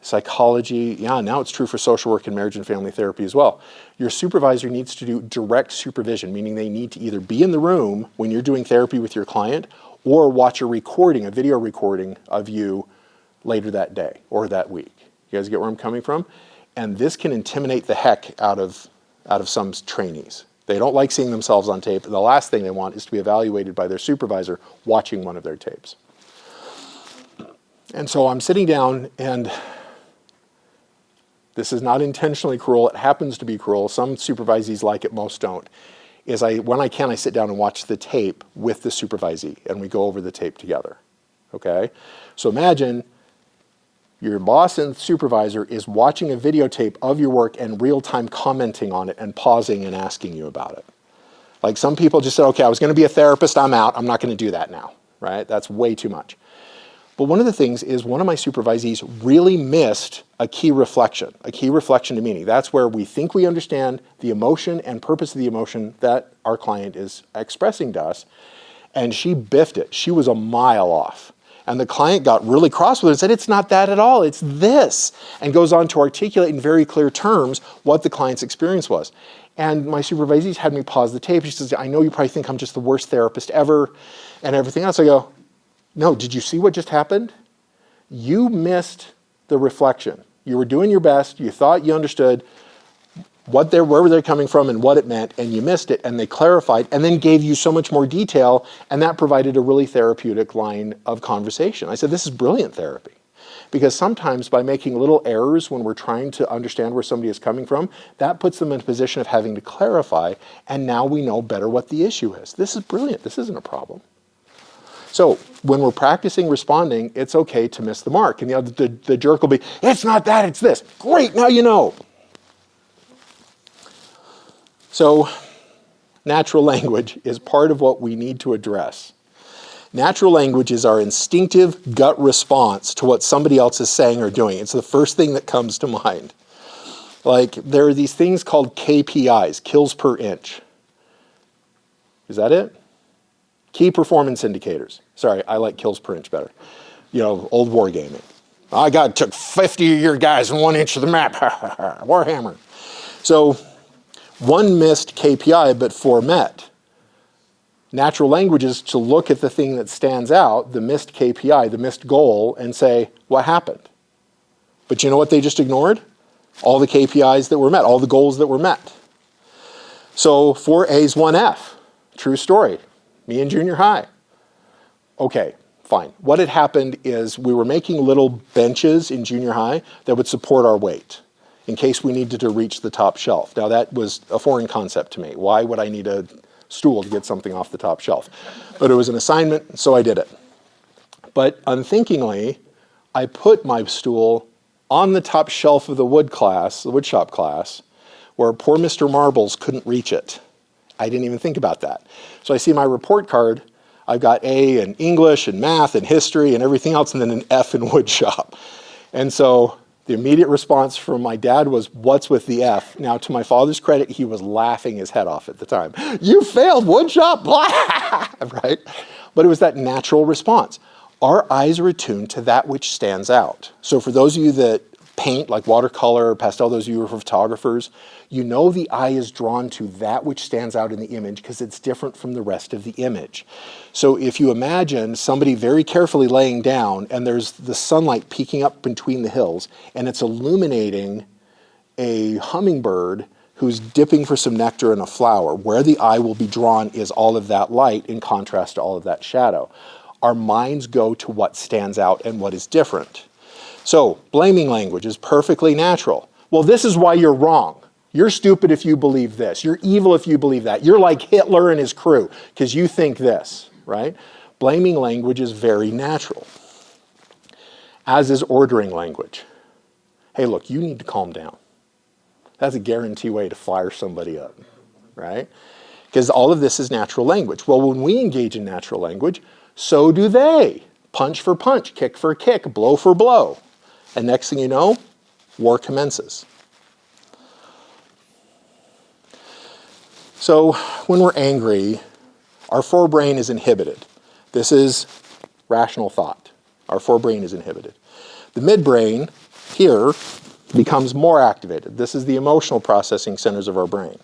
psychology, now it's true for social work and marriage and family therapy as well. Your supervisor needs to do direct supervision, meaning they need to either be in the room when you're doing therapy with your client or watch a video recording of you later that day or that week. You guys get where I'm coming from? And this can intimidate the heck out of some trainees. They don't like seeing themselves on tape. The last thing they want is to be evaluated by their supervisor watching one of their tapes. And so I'm sitting down, and this is not intentionally cruel. It happens to be cruel. Some supervisees like it, most don't. When I can, I sit down and watch the tape with the supervisee, and we go over the tape together. Okay? So imagine your boss and supervisor is watching a videotape of your work and real-time commenting on it and pausing and asking you about it. Like some people just said, okay, I was going to be a therapist, I'm out. I'm not going to do that now, right? That's way too much. But one of the things is one of my supervisees really missed a key reflection to meaning. That's where we think we understand the emotion and purpose of the emotion that our client is expressing to us, and she biffed it. She was a mile off. And the client got really cross with her and said, it's not that at all, it's this, and goes on to articulate in very clear terms what the client's experience was. And my supervisees had me pause the tape. She says, I know you probably think I'm just the worst therapist ever and everything else. I go, no, did you see what just happened? You missed the reflection. You were doing your best. You thought you understood where were they coming from and what it meant, and you missed it, and they clarified and then gave you so much more detail, and that provided a really therapeutic line of conversation. I said, this is brilliant therapy. Because sometimes by making little errors when we're trying to understand where somebody is coming from, that puts them in a position of having to clarify, and now we know better what the issue is. This is brilliant. This isn't a problem. So when we're practicing responding, it's okay to miss the mark. And the jerk will be, it's not that, it's this. Great, now you know. So natural language is part of what we need to address. Natural language is our instinctive gut response to what somebody else is saying or doing. It's the first thing that comes to mind. Like, there are these things called KPIs, kills per inch. Is that it? Key performance indicators. Sorry, I like kills per inch better. Old wargaming. Took 50 of your guys in 1 inch of the map. Warhammer. So, one missed KPI, but 4 met. Natural language is to look at the thing that stands out, the missed KPI, the missed goal, and say, what happened? But you know what they just ignored? All the KPIs that were met, all the goals that were met. So 4 A's, 1 F. True story. Me in junior high. Okay, fine. What had happened is we were making little benches in junior high that would support our weight in case we needed to reach the top shelf. Now that was a foreign concept to me. Why would I need a stool to get something off the top shelf? But it was an assignment, so I did it. But unthinkingly, I put my stool on the top shelf of the woodshop class, where poor Mr. Marbles couldn't reach it. I didn't even think about that. So I see my report card, I've got A in English and math and history and everything else, and then an F in woodshop. And so the immediate response from my dad was, what's with the F? Now, to my father's credit, he was laughing his head off at the time. You failed woodshop? Right? But it was that natural response. Our eyes are attuned to that which stands out. So for those of you that paint, like watercolor, pastel, those of you who are photographers, you know the eye is drawn to that which stands out in the image because it's different from the rest of the image. So if you imagine somebody very carefully laying down and there's the sunlight peeking up between the hills and it's illuminating a hummingbird who's dipping for some nectar in a flower, where the eye will be drawn is all of that light in contrast to all of that shadow. Our minds go to what stands out and what is different. So, blaming language is perfectly natural. Well, this is why you're wrong. You're stupid if you believe this. You're evil if you believe that. You're like Hitler and his crew because you think this, right? Blaming language is very natural, as is ordering language. Hey, look, you need to calm down. That's a guarantee way to fire somebody up, right? Because all of this is natural language. Well, when we engage in natural language, so do they. Punch for punch, kick for kick, blow for blow. And next thing you know, war commences. So when we're angry, our forebrain is inhibited. This is rational thought. Our forebrain is inhibited. The midbrain here becomes more activated. This is the emotional processing centers of our brain.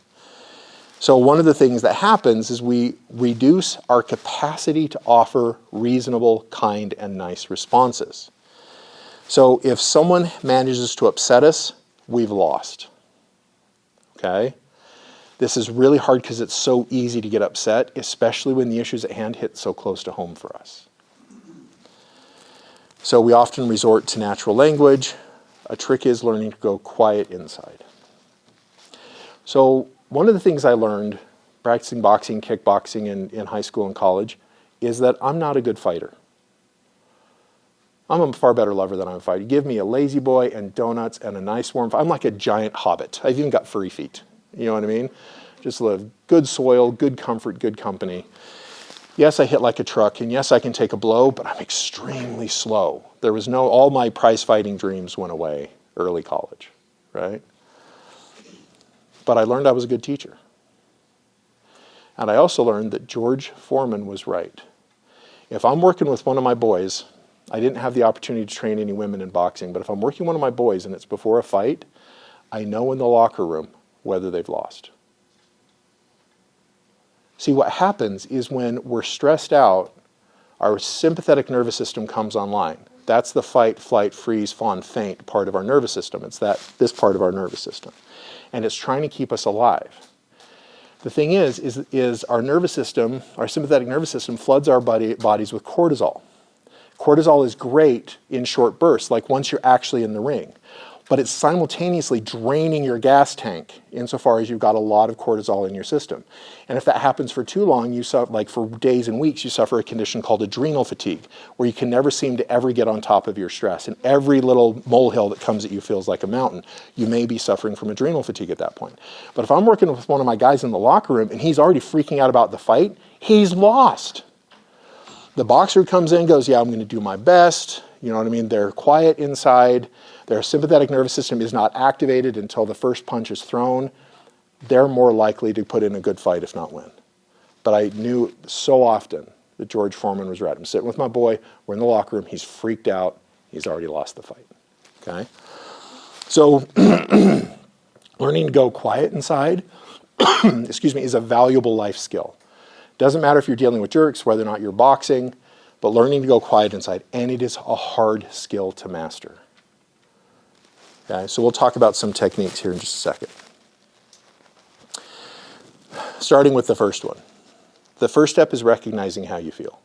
So one of the things that happens is we reduce our capacity to offer reasonable, kind, and nice responses. So if someone manages to upset us, we've lost. Okay? This is really hard because it's so easy to get upset, especially when the issues at hand hit so close to home for us. So we often resort to natural language. A trick is learning to go quiet inside. So one of the things I learned practicing boxing, kickboxing in high school and college is that I'm not a good fighter. I'm a far better lover than I'm a fighter. Give me a lazy boy and donuts and a nice warm I'm like a giant hobbit. I've even got furry feet. You know what I mean? Just live good soil, good comfort, good company. Yes, I hit like a truck, and yes, I can take a blow, but I'm extremely slow. All my prize fighting dreams went away early college, right? But I learned I was a good teacher. And I also learned that George Foreman was right. If I'm working with one of my boys, I didn't have the opportunity to train any women in boxing, but if I'm working with one of my boys and it's before a fight, I know in the locker room whether they've lost. See, what happens is when we're stressed out, our sympathetic nervous system comes online. That's the fight, flight, freeze, fawn, faint part of our nervous system. It's this part of our nervous system. And it's trying to keep us alive. The thing is our nervous system, our sympathetic nervous system, floods our bodies with cortisol. Cortisol is great in short bursts, like once you're actually in the ring. But it's simultaneously draining your gas tank insofar as you've got a lot of cortisol in your system. And if that happens for too long, like for days and weeks, you suffer a condition called adrenal fatigue, where you can never seem to ever get on top of your stress. And every little molehill that comes at you feels like a mountain. You may be suffering from adrenal fatigue at that point. But if I'm working with one of my guys in the locker room and he's already freaking out about the fight, he's lost. The boxer comes in and goes, yeah, I'm going to do my best. You know what I mean? They're quiet inside. Their sympathetic nervous system is not activated until the first punch is thrown. They're more likely to put in a good fight, if not win. But I knew so often that George Foreman was right. I'm sitting with my boy. We're in the locker room. He's freaked out. He's already lost the fight. Okay? So learning to go quiet inside, is a valuable life skill. Doesn't matter if you're dealing with jerks, whether or not you're boxing, but learning to go quiet inside, and it is a hard skill to master. Okay, so we'll talk about some techniques here in just a second. Starting with the first one. The first step is recognizing how you feel.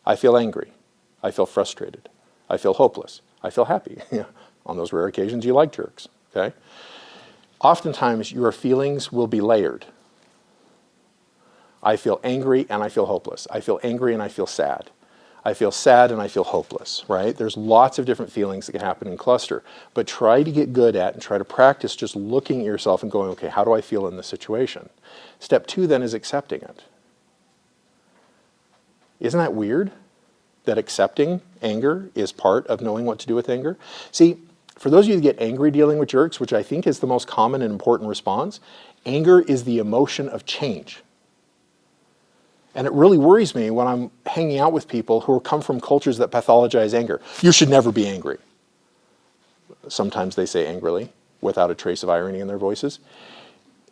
I feel angry. I feel frustrated. I feel hopeless. I feel happy. On those rare occasions you like jerks. Okay? Oftentimes your feelings will be layered. I feel angry and I feel hopeless. I feel angry and I feel sad. I feel sad and I feel hopeless, right? There's lots of different feelings that can happen in cluster. But try to get good at and try to practice just looking at yourself and going, okay, how do I feel in this situation? Step 2 then is accepting it. Isn't that weird? That accepting anger is part of knowing what to do with anger? See, for those of you that get angry dealing with jerks, which I think is the most common and important response, anger is the emotion of change. And it really worries me when I'm hanging out with people who come from cultures that pathologize anger. You should never be angry. Sometimes they say angrily, without a trace of irony in their voices.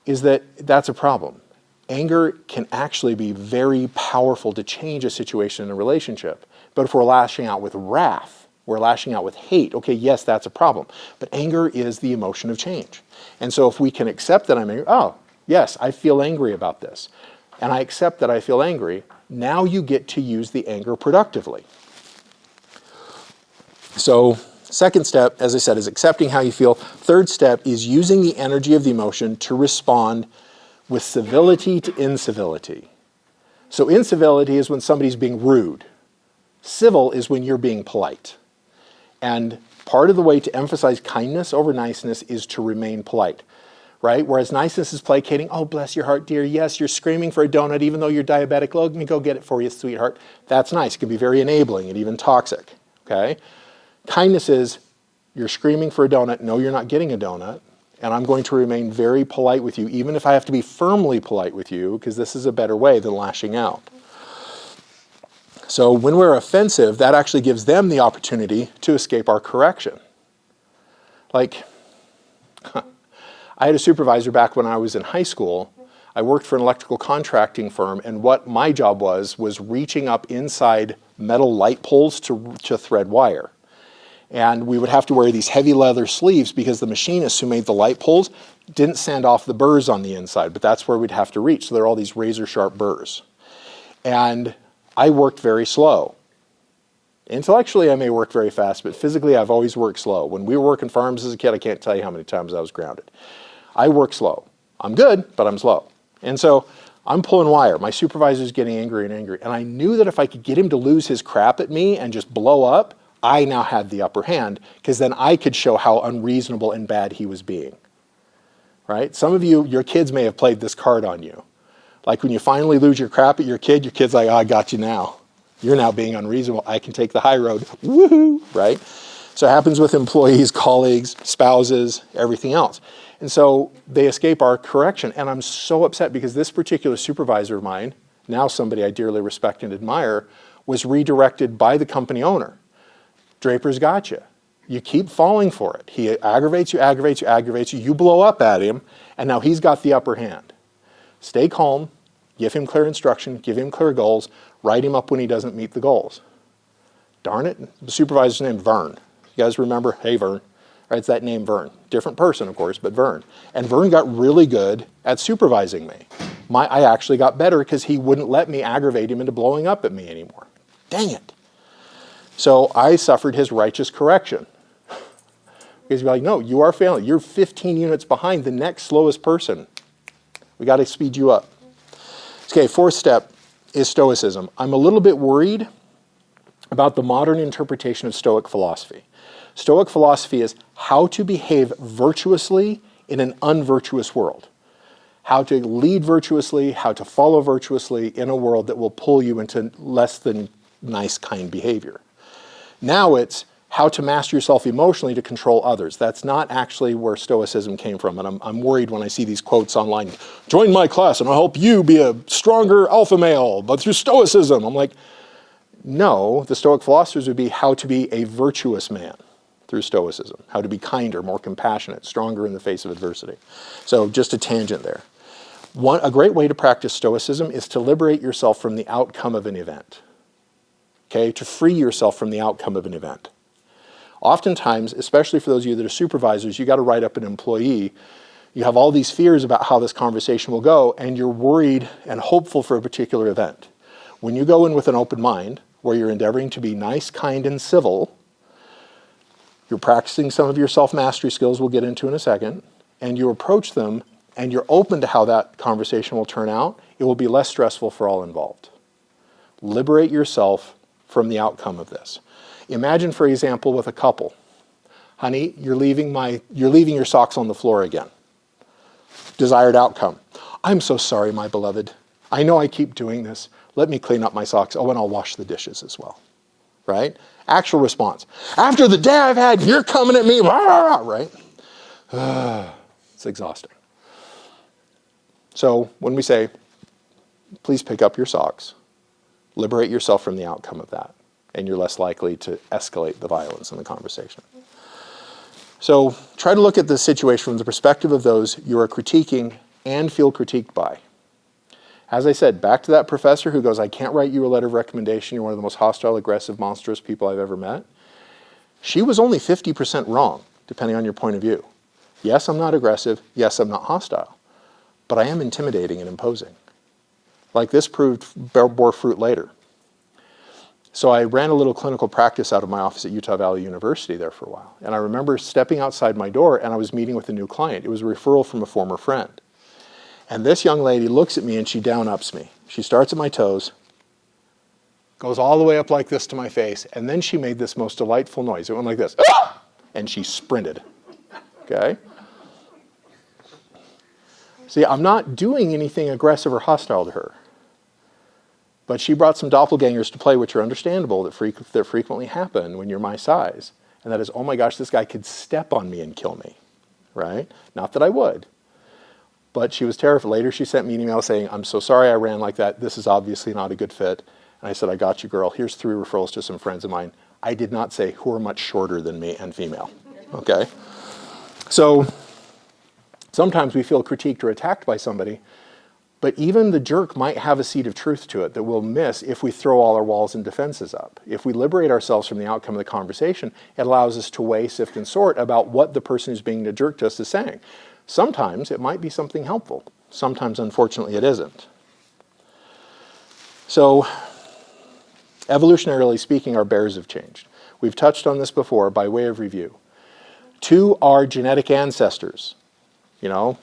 That's a problem. Anger can actually be very powerful to change a situation in a relationship. But if we're lashing out with wrath, we're lashing out with hate, okay, yes, that's a problem. But anger is the emotion of change. And so if we can accept that I'm angry, oh, yes, I feel angry about this. And I accept that I feel angry, now you get to use the anger productively. So, second step, as I said, is accepting how you feel. Third step is using the energy of the emotion to respond with civility to incivility. So incivility is when somebody's being rude. Civil is when you're being polite. And part of the way to emphasize kindness over niceness is to remain polite. Right? Whereas niceness is placating, oh, bless your heart, dear. Yes, you're screaming for a donut even though you're diabetic. Let me go get it for you, sweetheart. That's nice. It can be very enabling and even toxic. Okay? Kindness is, you're screaming for a donut. No, you're not getting a donut. And I'm going to remain very polite with you, even if I have to be firmly polite with you, because this is a better way than lashing out. So when we're offensive, that actually gives them the opportunity to escape our correction. Like, I had a supervisor back when I was in high school. I worked for an electrical contracting firm, and what my job was reaching up inside metal light poles to thread wire. And we would have to wear these heavy leather sleeves because the machinists who made the light poles didn't sand off the burrs on the inside, but that's where we'd have to reach. So there are all these razor sharp burrs. And I worked very slow. Intellectually, I may work very fast, but physically, I've always worked slow. When we were working farms as a kid, I can't tell you how many times I was grounded. I work slow. I'm good, but I'm slow. And so I'm pulling wire. My supervisor's getting angry and angry. And I knew that if I could get him to lose his crap at me and just blow up, I now had the upper hand, because then I could show how unreasonable and bad he was being. Right? Some of you, your kids may have played this card on you. Like when you finally lose your crap at your kid's like, oh, I got you now. You're now being unreasonable. I can take the high road. Woohoo! Right? So it happens with employees, colleagues, spouses, everything else. And so they escape our correction. And I'm so upset because this particular supervisor of mine, now somebody I dearly respect and admire, was redirected by the company owner. Draper's got you. You keep falling for it. He aggravates you. You blow up at him, and now he's got the upper hand. Stay calm. Give him clear instruction. Give him clear goals. Write him up when he doesn't meet the goals. Darn it. The supervisor's name, Vern. You guys remember? Hey, Vern. Right, it's that name, Vern. Different person, of course, but Vern. And Vern got really good at supervising me. I actually got better because he wouldn't let me aggravate him into blowing up at me anymore. Dang it. So I suffered his righteous correction. Because he'd be like, no, you are failing. You're 15 units behind the next slowest person. We got to speed you up. Okay, fourth step is Stoicism. I'm a little bit worried about the modern interpretation of Stoic philosophy. Stoic philosophy is how to behave virtuously in an unvirtuous world. How to lead virtuously, how to follow virtuously in a world that will pull you into less than nice, kind behavior. Now it's how to master yourself emotionally to control others. That's not actually where Stoicism came from. And I'm worried when I see these quotes online. Join my class and I'll help you be a stronger alpha male, but through Stoicism. I'm like, no, the Stoic philosophers would be how to be a virtuous man through Stoicism. How to be kinder, more compassionate, stronger in the face of adversity. So just a tangent there. A great way to practice Stoicism is to liberate yourself from the outcome of an event. Okay, to free yourself from the outcome of an event. Oftentimes, especially for those of you that are supervisors, you got to write up an employee. You have all these fears about how this conversation will go, and you're worried and hopeful for a particular event. When you go in with an open mind, where you're endeavoring to be nice, kind, and civil, you're practicing some of your self-mastery skills we'll get into in a second, and you approach them, and you're open to how that conversation will turn out, it will be less stressful for all involved. Liberate yourself from the outcome of this. Imagine, for example, with a couple. Honey, you're leaving your socks on the floor again. Desired outcome. I'm so sorry, my beloved. I know I keep doing this. Let me clean up my socks. Oh, and I'll wash the dishes as well. Right? Actual response. After the day I've had, you're coming at me. Rah, rah, rah, right? It's exhausting. So when we say, please pick up your socks, liberate yourself from the outcome of that, and you're less likely to escalate the violence in the conversation. So try to look at the situation from the perspective of those you are critiquing and feel critiqued by. As I said, back to that professor who goes, I can't write you a letter of recommendation. You're one of the most hostile, aggressive, monstrous people I've ever met. She was only 50% wrong, depending on your point of view. Yes, I'm not aggressive. Yes, I'm not hostile. But I am intimidating and imposing. Like this bore fruit later. So I ran a little clinical practice out of my office at Utah Valley University there for a while. And I remember stepping outside my door and I was meeting with a new client. It was a referral from a former friend. And this young lady looks at me and she down-ups me. She starts at my toes, goes all the way up like this to my face, and then she made this most delightful noise. It went like this, ah! And she sprinted. Okay? See, I'm not doing anything aggressive or hostile to her. But she brought some doppelgangers to play, which are understandable, that frequently happen when you're my size. And that is, oh my gosh, this guy could step on me and kill me. Right? Not that I would. But she was terrified. Later she sent me an email saying, I'm so sorry I ran like that. This is obviously not a good fit. And I said, I got you, girl. Here's 3 referrals to some friends of mine. I did not say who are much shorter than me and female. Okay? So sometimes we feel critiqued or attacked by somebody, but even the jerk might have a seed of truth to it that we'll miss if we throw all our walls and defenses up. If we liberate ourselves from the outcome of the conversation, it allows us to weigh, sift, and sort about what the person who's being a jerk to us is saying. Sometimes it might be something helpful. Sometimes, unfortunately, it isn't. So Evolutionarily speaking, our bears have changed. We've touched on this before by way of review. To our genetic ancestors, your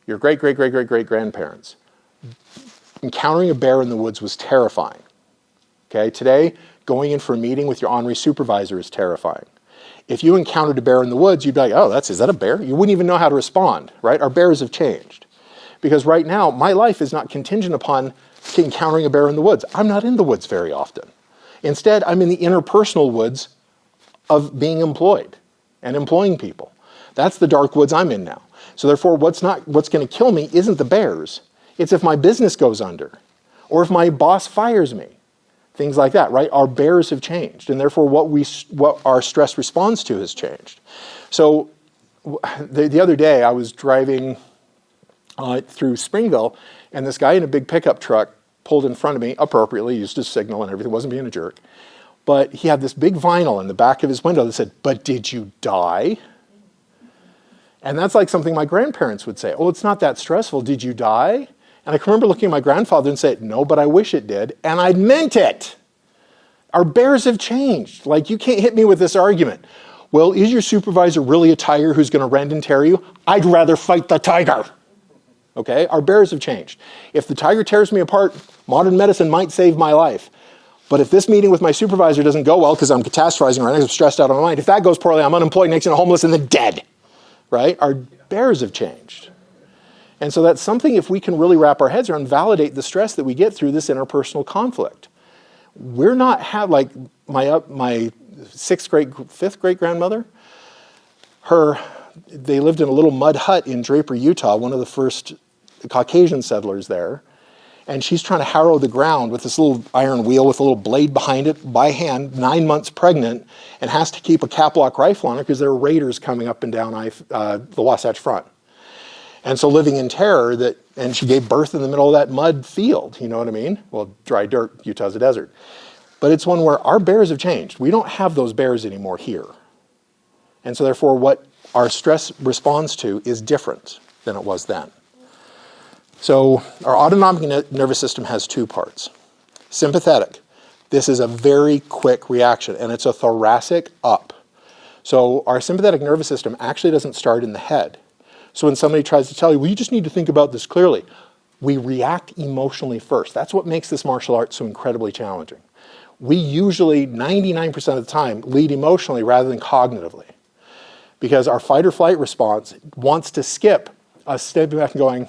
great-great-great-great-great-grandparents, encountering a bear in the woods was terrifying. Okay, today, going in for a meeting with your honorary supervisor is terrifying. If you encountered a bear in the woods, you'd be like, oh, is that a bear? You wouldn't even know how to respond, right? Our bears have changed. Because right now, my life is not contingent upon encountering a bear in the woods. I'm not in the woods very often. Instead, I'm in the interpersonal woods of being employed and employing people. That's the dark woods I'm in now. So therefore, what's going to kill me isn't the bears. It's if my business goes under or if my boss fires me. Things like that, right? Our bears have changed, and therefore what our stress response to has changed. So the other day, I was driving through Springville, and this guy in a big pickup truck pulled in front of me, appropriately, used his signal and everything, wasn't being a jerk. But he had this big vinyl in the back of his window that said, "But did you die?" And that's like something my grandparents would say. "Oh, it's not that stressful. Did you die?" And I can remember looking at my grandfather and saying, "No, but I wish it did." And I meant it. Our bears have changed. Like, you can't hit me with this argument. Well, is your supervisor really a tiger who's going to rend and tear you? I'd rather fight the tiger. Okay? Our bears have changed. If the tiger tears me apart, modern medicine might save my life. But if this meeting with my supervisor doesn't go well because I'm catastrophizing right now, I'm stressed out of my mind, if that goes poorly, I'm unemployed, next thing homeless, and then dead. Right? Our bears have changed. And so that's something, if we can really wrap our heads around, validate the stress that we get through this interpersonal conflict. We're not like my fifth great grandmother. They lived in a little mud hut in Draper, Utah, one of the first Caucasian settlers there. And she's trying to harrow the ground with this little iron wheel with a little blade behind it by hand, 9 months pregnant, and has to keep a cap-lock rifle on her because there are raiders coming up and down the Wasatch Front. And so living in terror, and she gave birth in the middle of that mud field, you know what I mean? Well, dry dirt, Utah's a desert. But it's one where our bears have changed. We don't have those bears anymore here. And so therefore, what our stress responds to is different than it was then. So our autonomic nervous system has two parts. Sympathetic. This is a very quick reaction, and it's a thoracic up. So our sympathetic nervous system actually doesn't start in the head. So when somebody tries to tell you, well, you just need to think about this clearly, we react emotionally first. That's what makes this martial art so incredibly challenging. We usually, 99% of the time, lead emotionally rather than cognitively. Because our fight or flight response wants to skip us stepping back and going,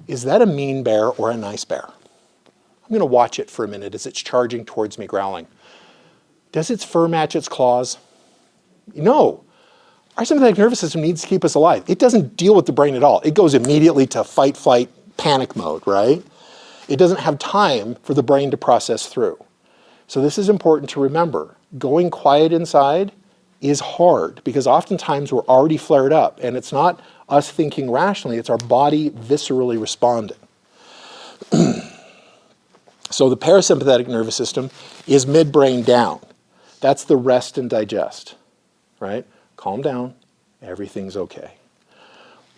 is that a mean bear or a nice bear? I'm going to watch it for a minute as it's charging towards me growling. Does its fur match its claws? No. Our sympathetic nervous system needs to keep us alive. It doesn't deal with the brain at all. It goes immediately to fight, flight, panic mode, right? It doesn't have time for the brain to process through. So this is important to remember. Going quiet inside is hard because oftentimes we're already flared up, and it's not us thinking rationally, it's our body viscerally responding. So the parasympathetic nervous system is midbrain down. That's the rest and digest, right? Calm down, everything's okay.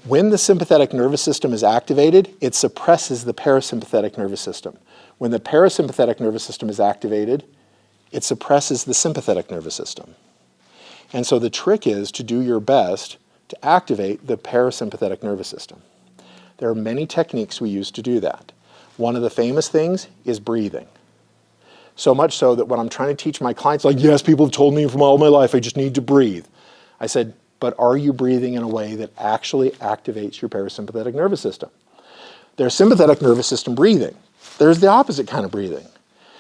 When the sympathetic nervous system is activated, it suppresses the parasympathetic nervous system. When the parasympathetic nervous system is activated, it suppresses the sympathetic nervous system. And so the trick is to do your best to activate the parasympathetic nervous system. There are many techniques we use to do that. One of the famous things is breathing. So much so that when I'm trying to teach my clients, like, yes, people have told me from all my life, I just need to breathe. I said, but are you breathing in a way that actually activates your parasympathetic nervous system? There's sympathetic nervous system breathing. There's the opposite kind of breathing.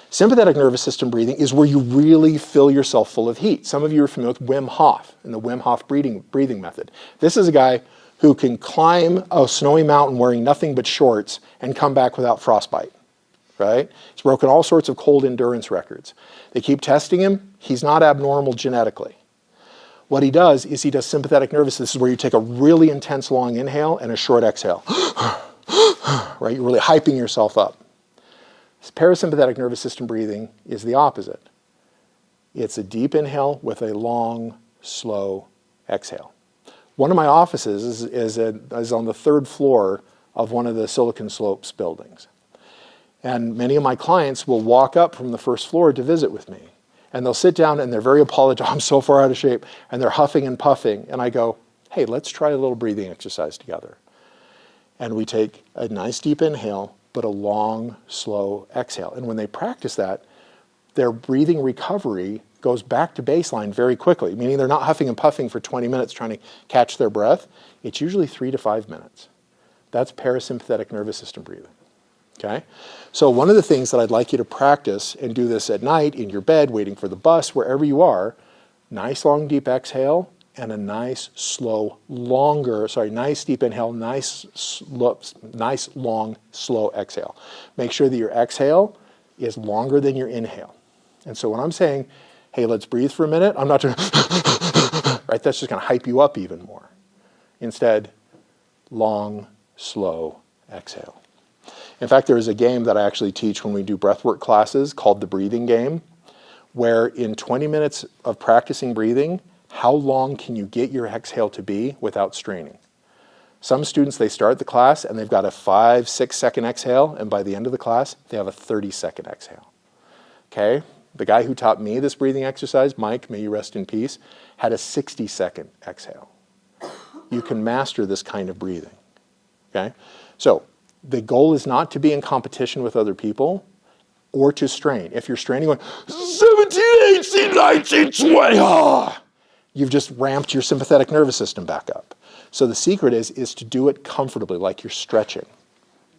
Sympathetic nervous system breathing is where you really fill yourself full of heat. Some of you are familiar with Wim Hof and the Wim Hof breathing method. This is a guy who can climb a snowy mountain wearing nothing but shorts and come back without frostbite, right? He's broken all sorts of cold endurance records. They keep testing him. He's not abnormal genetically. What he does is he does sympathetic nervous. This is where you take a really intense long inhale and a short exhale, right? You're really hyping yourself up. Parasympathetic nervous system breathing is the opposite. It's a deep inhale with a long, slow exhale. One of my offices is on the third floor of one of the Silicon Slopes buildings. And many of my clients will walk up from the first floor to visit with me. And they'll sit down and they're very apologetic. I'm so far out of shape. And they're huffing and puffing. And I go, hey, let's try a little breathing exercise together. And we take a nice deep inhale, but a long, slow exhale. And when they practice that, their breathing recovery goes back to baseline very quickly, meaning they're not huffing and puffing for 20 minutes trying to catch their breath. It's usually 3 to 5 minutes. That's parasympathetic nervous system breathing. Okay? So one of the things that I'd like you to practice, and do this at night, in your bed, waiting for the bus, wherever you are, nice long deep exhale, and a nice nice deep inhale, nice long slow exhale. Make sure that your exhale is longer than your inhale. And so when I'm saying, hey, let's breathe for a minute, I'm not doing, right? That's just going to hype you up even more. Instead, long, slow exhale. In fact, there is a game that I actually teach when we do breathwork classes called the breathing game, where in 20 minutes of practicing breathing, how long can you get your exhale to be without straining? Some students, they start the class and they've got a 5-6 second exhale, and by the end of the class, they have a 30-second exhale. Okay? The guy who taught me this breathing exercise, Mike, may you rest in peace, had a 60-second exhale. You can master this kind of breathing. Okay? So, the goal is not to be in competition with other people or to strain. If you're straining, going 17, 18, 19, 20, you've just ramped your sympathetic nervous system back up. So the secret is to do it comfortably, like you're stretching,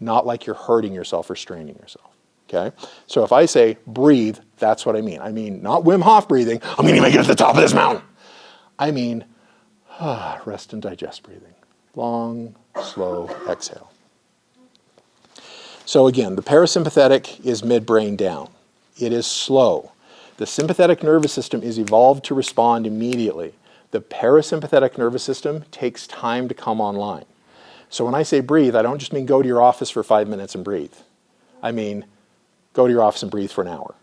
not like you're hurting yourself or straining yourself. Okay? So if I say breathe, that's what I mean. I mean not Wim Hof breathing. I'm going to make it at the top of this mountain. I mean rest and digest breathing. Long, slow exhale. So again, the parasympathetic is midbrain down. It is slow. The sympathetic nervous system is evolved to respond immediately. The parasympathetic nervous system takes time to come online. So when I say breathe, I don't just mean go to your office for 5 minutes and breathe. I mean, go to your office and breathe for an hour.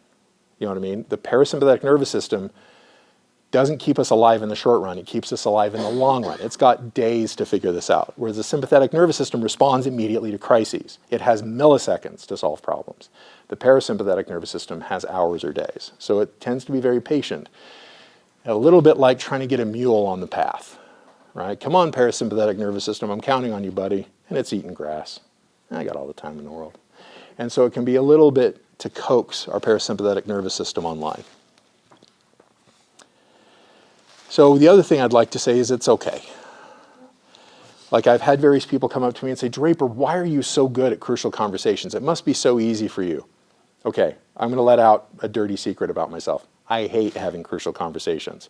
You know what I mean? The parasympathetic nervous system doesn't keep us alive in the short run. It keeps us alive in the long run. It's got days to figure this out, whereas the sympathetic nervous system responds immediately to crises. It has milliseconds to solve problems. The parasympathetic nervous system has hours or days. So it tends to be very patient. A little bit like trying to get a mule on the path, right? Come on, parasympathetic nervous system, I'm counting on you, buddy. And it's eating grass. I got all the time in the world. And so it can be a little bit to coax our parasympathetic nervous system online. So the other thing I'd like to say is it's okay. Like I've had various people come up to me and say, Draper, why are you so good at crucial conversations? It must be so easy for you. Okay, I'm going to let out a dirty secret about myself. I hate having crucial conversations.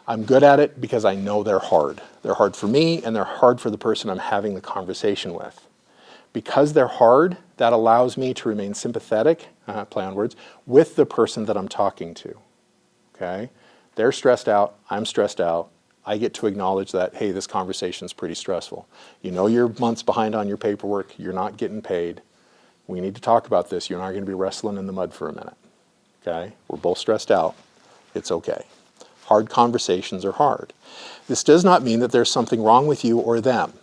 I'm good at it because I know they're hard. They're hard for me and they're hard for the person I'm having the conversation with. Because they're hard, that allows me to remain sympathetic, play on words, with the person that I'm talking to. Okay? They're stressed out, I'm stressed out. I get to acknowledge that, hey, this conversation's pretty stressful. You know you're months behind on your paperwork, you're not getting paid. We need to talk about this. You're not going to be wrestling in the mud for a minute. Okay? We're both stressed out. It's okay. Hard conversations are hard. This does not mean that there's something wrong with you or them.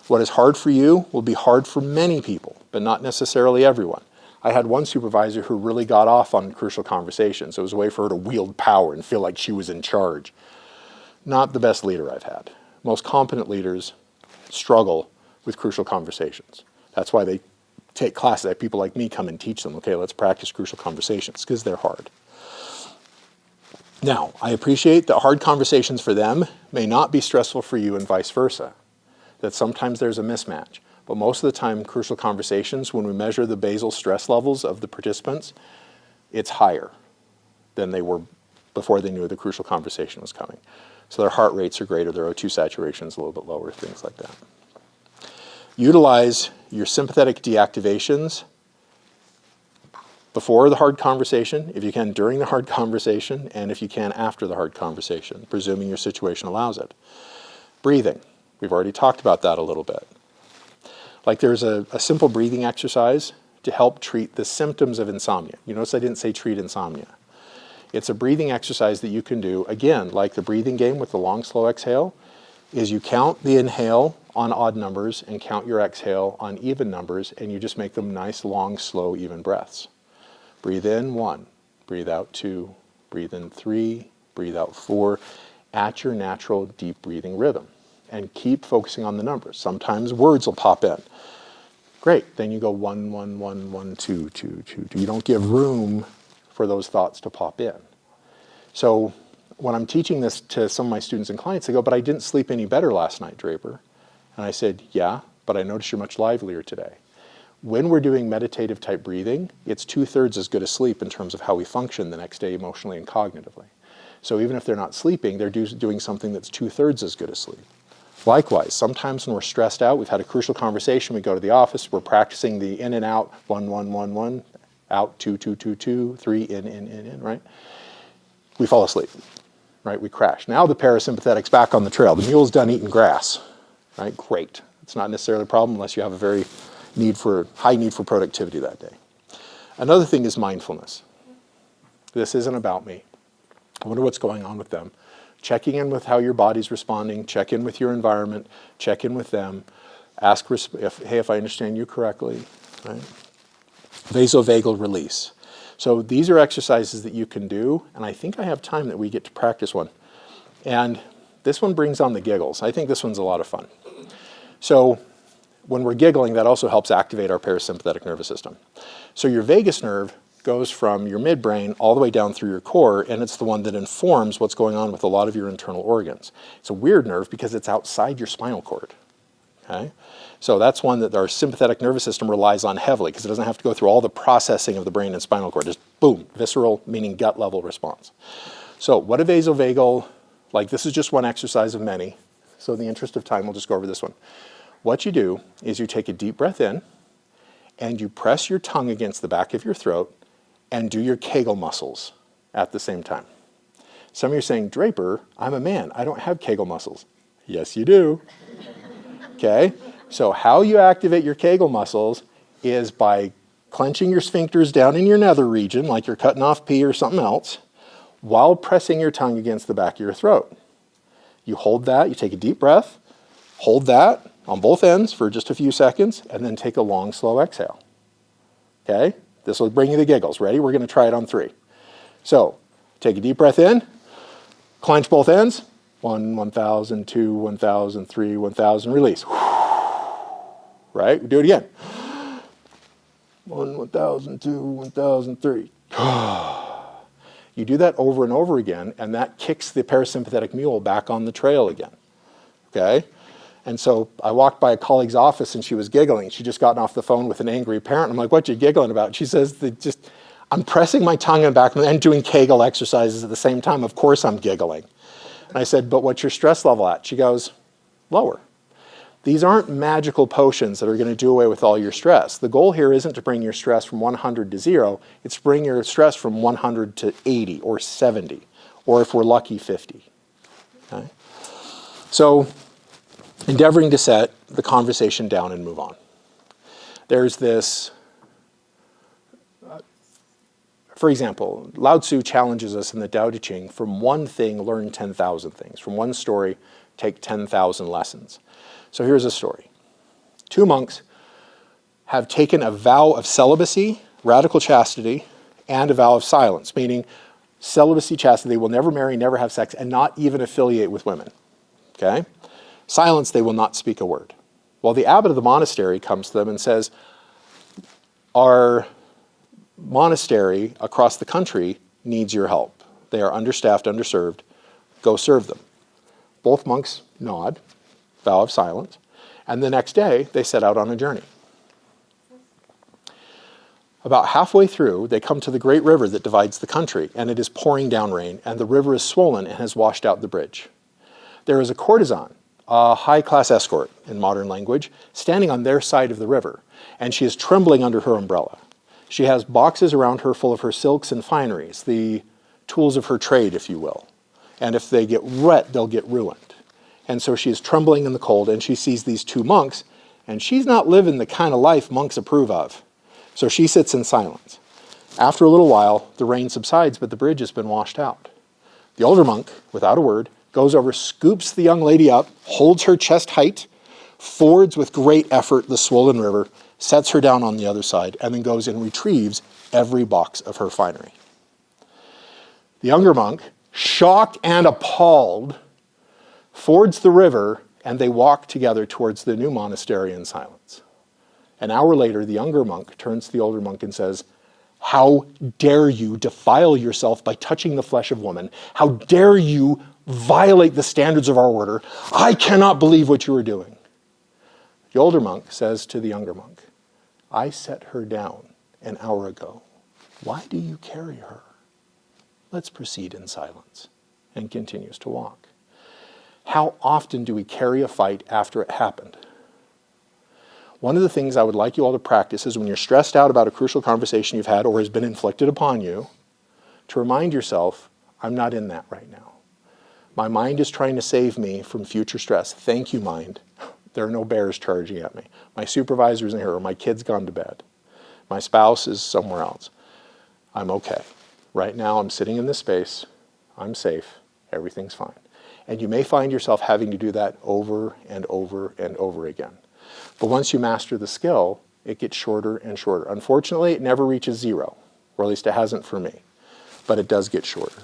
What is hard for you will be hard for many people, but not necessarily everyone. I had one supervisor who really got off on crucial conversations. It was a way for her to wield power and feel like she was in charge. Not the best leader I've had. Most competent leaders struggle with crucial conversations. That's why they take classes that people like me come and teach them. Okay, let's practice crucial conversations, because they're hard. Now, I appreciate that hard conversations for them may not be stressful for you and vice versa. That sometimes there's a mismatch. But most of the time, crucial conversations, when we measure the basal stress levels of the participants, it's higher than they were before they knew the crucial conversation was coming. So their heart rates are greater, their O2 saturation is a little bit lower, things like that. Utilize your sympathetic deactivations before the hard conversation, if you can during the hard conversation, and if you can after the hard conversation, presuming your situation allows it. Breathing. We've already talked about that a little bit. Like there's a simple breathing exercise to help treat the symptoms of insomnia. You notice I didn't say treat insomnia. It's a breathing exercise that you can do, again, like the breathing game with the long, slow exhale, is you count the inhale on odd numbers and count your exhale on even numbers, and you just make them nice, long, slow, even breaths. Breathe in 1, breathe out 2, breathe in 3, breathe out 4, at your natural deep breathing rhythm. And keep focusing on the numbers. Sometimes words will pop in. Great, then you go 1, 1, 1, 1, 2, 2, 2, 2. You don't give room for those thoughts to pop in. So when I'm teaching this to some of my students and clients, they go, but I didn't sleep any better last night, Draper. And I said, yeah, but I noticed you're much livelier today. When we're doing meditative type breathing, it's 2/3 as good as sleep in terms of how we function the next day emotionally and cognitively. So even if they're not sleeping, they're doing something that's 2/3 as good as sleep. Likewise, sometimes when we're stressed out, we've had a crucial conversation, we go to the office, we're practicing the in and out, 1, 1, 1, 1, out, 2, 2, 2, 2, 3, in, right? We fall asleep, right? We crash. Now the parasympathetic's back on the trail. The mule's done eating grass, right? Great. It's not necessarily a problem unless you have a very high need for productivity that day. Another thing is mindfulness. This isn't about me. I wonder what's going on with them. Checking in with how your body's responding, check in with your environment, check in with them, ask if I understand you correctly, right? Vasovagal release. So these are exercises that you can do, and I think I have time that we get to practice one. And this one brings on the giggles. I think this one's a lot of fun. So when we're giggling, that also helps activate our parasympathetic nervous system. So your vagus nerve goes from your midbrain all the way down through your core, and it's the one that informs what's going on with a lot of your internal organs. It's a weird nerve because it's outside your spinal cord. Okay? So that's one that our sympathetic nervous system relies on heavily because it doesn't have to go through all the processing of the brain and spinal cord. Just boom, visceral, meaning gut level response. So what a vasovagal, this is just one exercise of many. So in the interest of time, we'll just go over this one. What you do is you take a deep breath in and you press your tongue against the back of your throat and do your Kegel muscles at the same time. Some of you are saying, Draper, I'm a man. I don't have Kegel muscles. Yes, you do. Okay? So how you activate your Kegel muscles is by clenching your sphincters down in your nether region, like you're cutting off pee or something else, while pressing your tongue against the back of your throat. You hold that, you take a deep breath, hold that on both ends for just a few seconds, and then take a long, slow exhale. Okay? This will bring you the giggles. Ready? We're going to try it on 3. So, take a deep breath in, clench both ends, 1, 1,000, 2, 1,000, 3, 1,000, release. Right? Do it again. 1, 1,000, 2, 1,000, 3. You do that over and over again, and that kicks the parasympathetic mule back on the trail again. Okay? And so I walked by a colleague's office and she was giggling. She'd just gotten off the phone with an angry parent. I'm like, what you giggling about? She says, I'm pressing my tongue in the back and doing Kegel exercises at the same time. Of course I'm giggling. And I said, but what's your stress level at? She goes, lower. These aren't magical potions that are going to do away with all your stress. The goal here isn't to bring your stress from 100 to 0. It's to bring your stress from 100 to 80 or 70, or if we're lucky, 50. Okay? So, endeavoring to set the conversation down and move on. There's this, for example, Lao Tzu challenges us in the Tao Te Ching, from one thing, learn 10,000 things. From one story, take 10,000 lessons. So here's a story. 2 monks have taken a vow of celibacy, radical chastity, and a vow of silence, meaning celibacy, chastity, they will never marry, never have sex, and not even affiliate with women. Okay? Silence, they will not speak a word. Well, the abbot of the monastery comes to them and says, our monastery across the country needs your help. They are understaffed, underserved. Go serve them. Both monks nod, vow of silence, and the next day they set out on a journey. About halfway through, they come to the great river that divides the country, and it is pouring down rain, and the river is swollen and has washed out the bridge. There is a courtesan, a high-class escort in modern language, standing on their side of the river, and she is trembling under her umbrella. She has boxes around her full of her silks and fineries, the tools of her trade, if you will. And if they get wet, they'll get ruined. And so she is trembling in the cold, and she sees these 2 monks, and she's not living the kind of life monks approve of. So she sits in silence. After a little while, the rain subsides, but the bridge has been washed out. The older monk, without a word, goes over, scoops the young lady up, holds her chest height, fords with great effort the swollen river, sets her down on the other side, and then goes and retrieves every box of her finery. The younger monk, shocked and appalled, fords the river, and they walk together towards the new monastery in silence. An hour later, the younger monk turns to the older monk and says, "How dare you defile yourself by touching the flesh of woman? How dare you violate the standards of our order? I cannot believe what you are doing." The older monk says to the younger monk, "I set her down an hour ago. Why do you carry her? Let's proceed in silence," and continues to walk. How often do we carry a fight after it happened? One of the things I would like you all to practice is when you're stressed out about a crucial conversation you've had or has been inflicted upon you, to remind yourself, I'm not in that right now. My mind is trying to save me from future stress. Thank you, mind. There are no bears charging at me. My supervisor isn't here, or my kid's gone to bed. My spouse is somewhere else. I'm okay. Right now, I'm sitting in this space. I'm safe. Everything's fine. And you may find yourself having to do that over and over and over again. But once you master the skill, it gets shorter and shorter. Unfortunately, it never reaches zero, or at least it hasn't for me. But it does get shorter.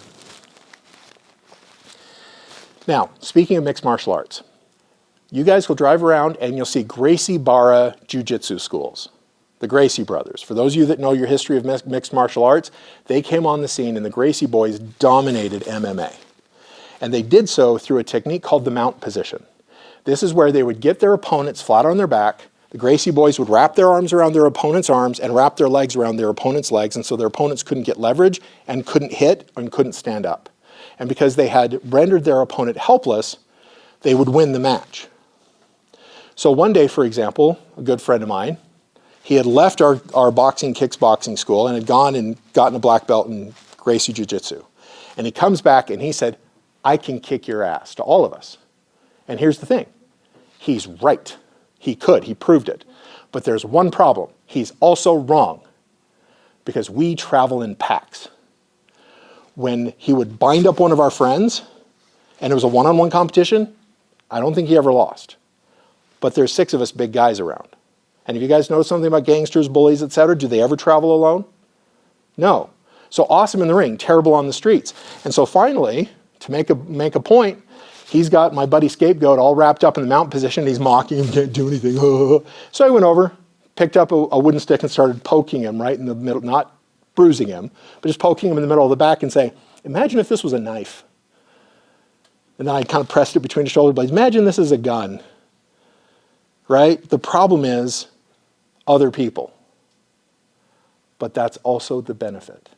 Now, speaking of mixed martial arts, you guys will drive around and you'll see Gracie Barra jiu-jitsu schools. The Gracie brothers. For those of you that know your history of mixed martial arts, they came on the scene and the Gracie boys dominated MMA. And they did so through a technique called the mount position. This is where they would get their opponents flat on their back. The Gracie boys would wrap their arms around their opponent's arms and wrap their legs around their opponent's legs, and so their opponents couldn't get leverage and couldn't hit and couldn't stand up. And because they had rendered their opponent helpless, they would win the match. So one day, for example, a good friend of mine, he had left our boxing kickboxing school and had gone and gotten a black belt in Gracie Jiu-Jitsu. And he comes back and he said, "I can kick your ass," to all of us. And here's the thing. He's right. He could. He proved it. But there's one problem. He's also wrong. Because we travel in packs. When he would bind up one of our friends, and it was a one-on-one competition, I don't think he ever lost. But there's 6 of us big guys around. And if you guys know something about gangsters, bullies, etc., do they ever travel alone? No. So awesome in the ring, terrible on the streets. And so finally, to make a point, he's got my buddy Scapegoat all wrapped up in the mount position. He's mocking him, can't do anything. So I went over, picked up a wooden stick and started poking him right in the middle, not bruising him, but just poking him in the middle of the back and saying, "Imagine if this was a knife." And then I kind of pressed it between the shoulder blades. Imagine this is a gun, right? The problem is other people. But that's also the benefit.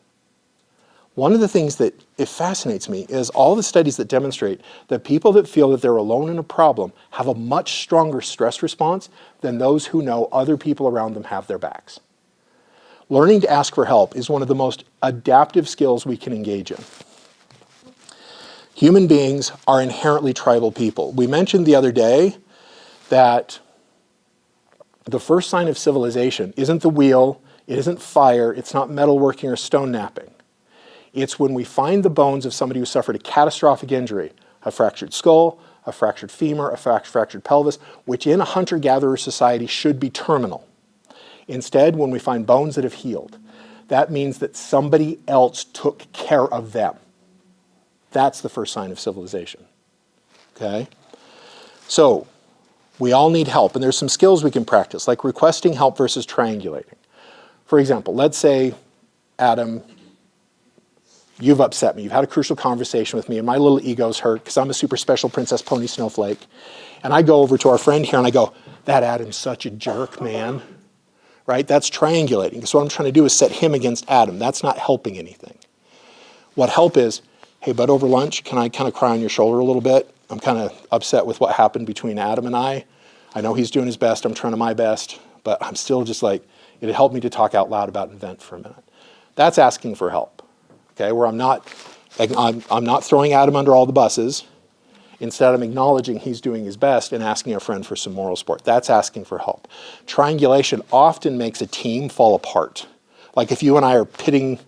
One of the things that it fascinates me is all the studies that demonstrate that people that feel that they're alone in a problem have a much stronger stress response than those who know other people around them have their backs. Learning to ask for help is one of the most adaptive skills we can engage in. Human beings are inherently tribal people. We mentioned the other day that the first sign of civilization isn't the wheel, it isn't fire, it's not metalworking or stone knapping. It's when we find the bones of somebody who suffered a catastrophic injury, a fractured skull, a fractured femur, a fractured pelvis, which in a hunter-gatherer society should be terminal. Instead, when we find bones that have healed, that means that somebody else took care of them. That's the first sign of civilization. Okay? So, we all need help, and there's some skills we can practice, like requesting help versus triangulating. For example, let's say, Adam, you've upset me. You've had a crucial conversation with me, and my little ego's hurt because I'm a super special princess pony snowflake. And I go over to our friend here, and I go, "That Adam's such a jerk, man." Right? That's triangulating. Because what I'm trying to do is set him against Adam. That's not helping anything. What help is, "Hey, bud, over lunch, can I kind of cry on your shoulder a little bit? I'm kind of upset with what happened between Adam and I. I know he's doing his best. I'm trying my best. But I'm still just like, it'd help me to talk out loud about and vent for a minute." That's asking for help. Okay? Where I'm not throwing Adam under all the buses. Instead, I'm acknowledging he's doing his best and asking a friend for some moral support. That's asking for help. Triangulation often makes a team fall apart. Like if you and I are pitting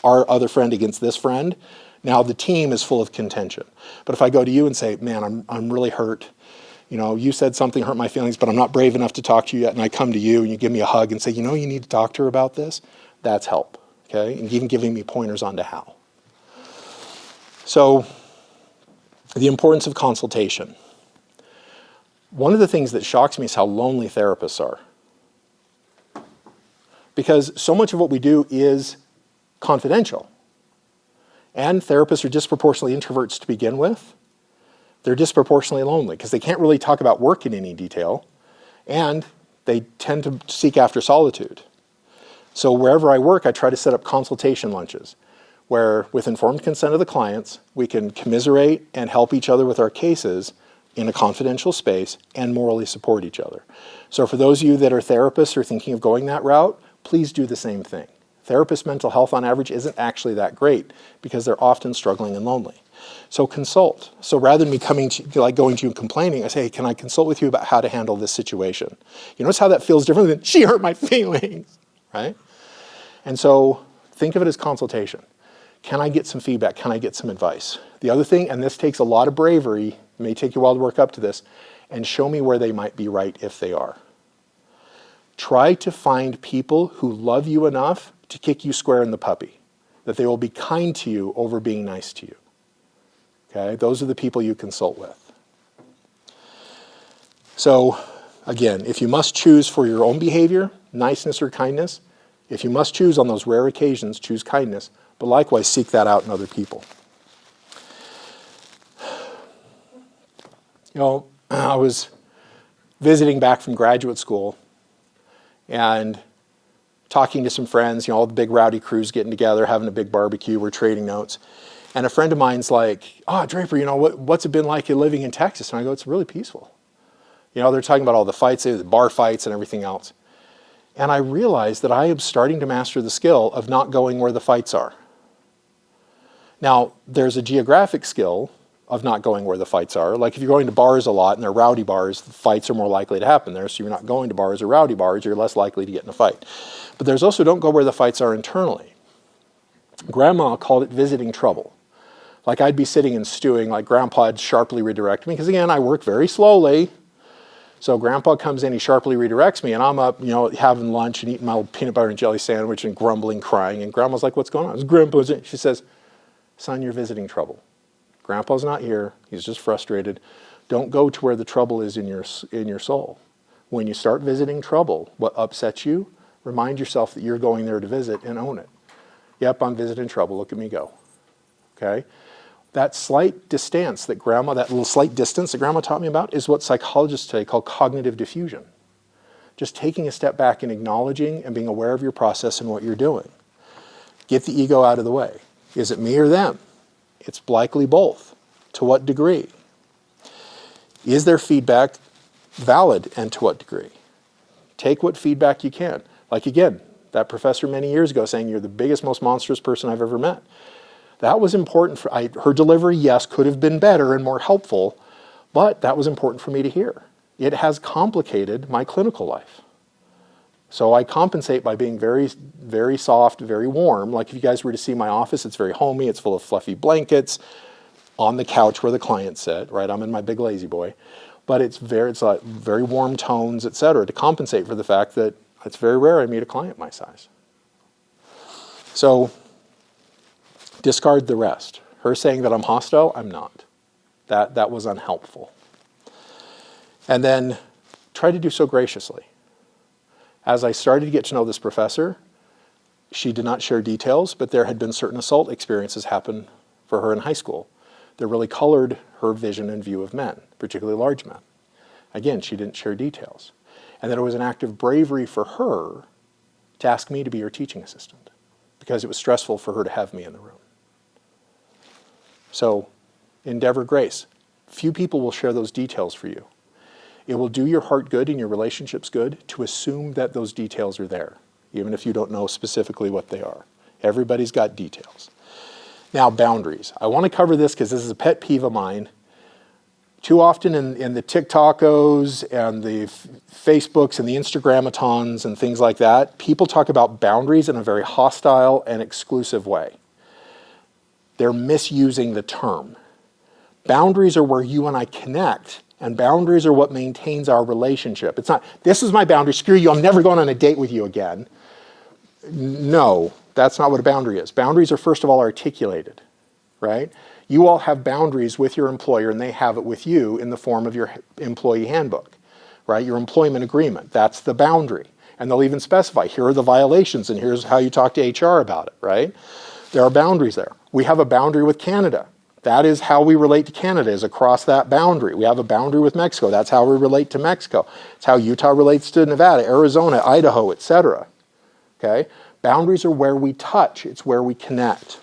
our other friend against this friend, now the team is full of contention. But if I go to you and say, "Man, I'm really hurt. You said something hurt my feelings, but I'm not brave enough to talk to you yet, and I come to you and you give me a hug and say, you need to talk to her about this. That's help, okay? And even giving me pointers on to how. So, the importance of consultation. One of the things that shocks me is how lonely therapists are. Because so much of what we do is confidential. And therapists are disproportionately introverts to begin with. They're disproportionately lonely because they can't really talk about work in any detail. And they tend to seek after solitude. So wherever I work, I try to set up consultation lunches where, with informed consent of the clients, we can commiserate and help each other with our cases in a confidential space and morally support each other. So for those of you that are therapists or thinking of going that route, please do the same thing. Therapist mental health on average isn't actually that great because they're often struggling and lonely. So consult. So rather than me going to you and complaining, I say, hey, can I consult with you about how to handle this situation? You notice how that feels different than, she hurt my feelings, right? And so think of it as consultation. Can I get some feedback? Can I get some advice? The other thing, and this takes a lot of bravery, it may take you a while to work up to this, and show me where they might be right if they are. Try to find people who love you enough to kick you square in the puppy, that they will be kind to you over being nice to you. Okay, those are the people you consult with. So, again, if you must choose for your own behavior, niceness or kindness, if you must choose on those rare occasions, choose kindness, but likewise seek that out in other people. I was visiting back from graduate school and talking to some friends, all the big rowdy crews getting together, having a big barbecue, we're trading notes. And a friend of mine's like, Draper, what's it been like living in Texas? And I go, it's really peaceful. They're talking about all the fights, the bar fights and everything else. And I realized that I am starting to master the skill of not going where the fights are. Now, there's a geographic skill of not going where the fights are. Like if you're going to bars a lot and they're rowdy bars, the fights are more likely to happen there. So you're not going to bars or rowdy bars, you're less likely to get in a fight. But there's also don't go where the fights are internally. Grandma called it visiting trouble. Like I'd be sitting and stewing, like Grandpa'd sharply redirect me, because again, I work very slowly. So Grandpa comes in, he sharply redirects me, and I'm up, having lunch and eating my little peanut butter and jelly sandwich and grumbling, crying. And Grandma's like, what's going on? It's Grandpa's in. She says, son, you're visiting trouble. Grandpa's not here. He's just frustrated. Don't go to where the trouble is in your soul. When you start visiting trouble, what upsets you, remind yourself that you're going there to visit and own it. Yep, I'm visiting trouble. Look at me go. Okay? That slight distance that little slight distance that Grandma taught me about is what psychologists today call cognitive diffusion. Just taking a step back and acknowledging and being aware of your process and what you're doing. Get the ego out of the way. Is it me or them? It's likely both. To what degree? Is their feedback valid and to what degree? Take what feedback you can. Like again, that professor many years ago saying you're the biggest, most monstrous person I've ever met. That was important her delivery, yes, could have been better and more helpful, but that was important for me to hear. It has complicated my clinical life. So I compensate by being very, very soft, very warm. Like if you guys were to see my office, it's very homey, it's full of fluffy blankets, on the couch where the clients sit, right? I'm in my big lazy boy. But it's like very warm tones, et cetera, to compensate for the fact that it's very rare I meet a client my size. So discard the rest. Her saying that I'm hostile, I'm not. That was unhelpful. And then try to do so graciously. As I started to get to know this professor, she did not share details, but there had been certain assault experiences happen for her in high school that really colored her vision and view of men, particularly large men. Again, she didn't share details. And that it was an act of bravery for her to ask me to be her teaching assistant because it was stressful for her to have me in the room. So, endeavor grace. Few people will share those details for you. It will do your heart good and your relationships good to assume that those details are there, even if you don't know specifically what they are. Everybody's got details. Now, boundaries. I want to cover this because this is a pet peeve of mine. Too often in the TikTokos and the Facebooks and the Instagramatons and things like that, people talk about boundaries in a very hostile and exclusive way. They're misusing the term. Boundaries are where you and I connect And boundaries are what maintains our relationship. It's not, this is my boundary, screw you, I'm never going on a date with you again. No, that's not what a boundary is. Boundaries are first of all articulated, right? You all have boundaries with your employer and they have it with you in the form of your employee handbook, right? Your employment agreement, that's the boundary. And they'll even specify, here are the violations and here's how you talk to HR about it, right? There are boundaries there. We have a boundary with Canada. That is how we relate to Canada, is across that boundary. We have a boundary with Mexico. That's how we relate to Mexico. It's how Utah relates to Nevada, Arizona, Idaho, etc. Okay? Boundaries are where we touch. It's where we connect.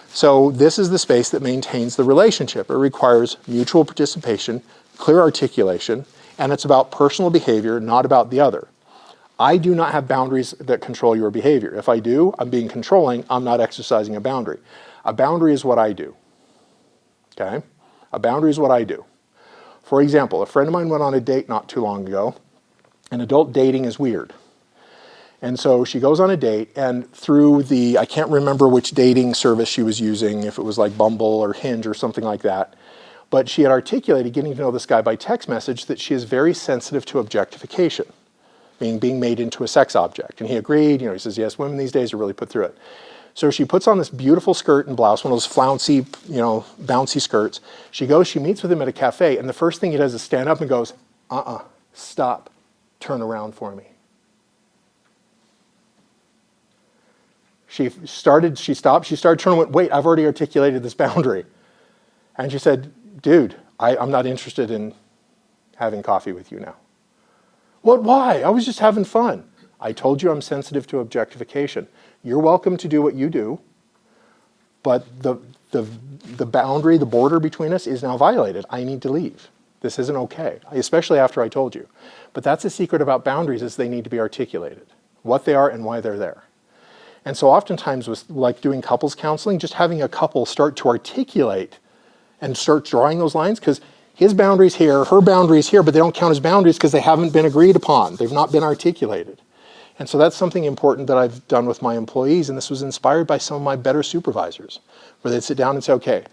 So this is the space that maintains the relationship. It requires mutual participation, clear articulation, and it's about personal behavior, not about the other. I do not have boundaries that control your behavior. If I do, I'm being controlling. I'm not exercising a boundary. A boundary is what I do. Okay? A boundary is what I do. For example, a friend of mine went on a date not too long ago, and adult dating is weird. And so she goes on a date, and through I can't remember which dating service she was using, if it was like Bumble or Hinge or something like that, but she had articulated, getting to know this guy by text message, that she is very sensitive to objectification, meaning being made into a sex object. And he agreed, he says, yes, women these days are really put through it. So she puts on this beautiful skirt and blouse, one of those flouncy, bouncy skirts. She meets with him at a cafe, and the first thing he does is stand up and goes, stop, turn around for me. She stopped, she started turning, went, wait, I've already articulated this boundary. And she said, dude, I'm not interested in having coffee with you now. What, why? I was just having fun. I told you I'm sensitive to objectification. You're welcome to do what you do, but the boundary, the border between us is now violated. I need to leave. This isn't okay, especially after I told you. But that's the secret about boundaries, is they need to be articulated, what they are and why they're there. And so oftentimes with like doing couples counseling, just having a couple start to articulate and start drawing those lines, because his boundary's here, her boundary's here, but they don't count as boundaries because they haven't been agreed upon. They've not been articulated. And so that's something important that I've done with my employees, and this was inspired by some of my better supervisors, where they'd sit down and say, okay,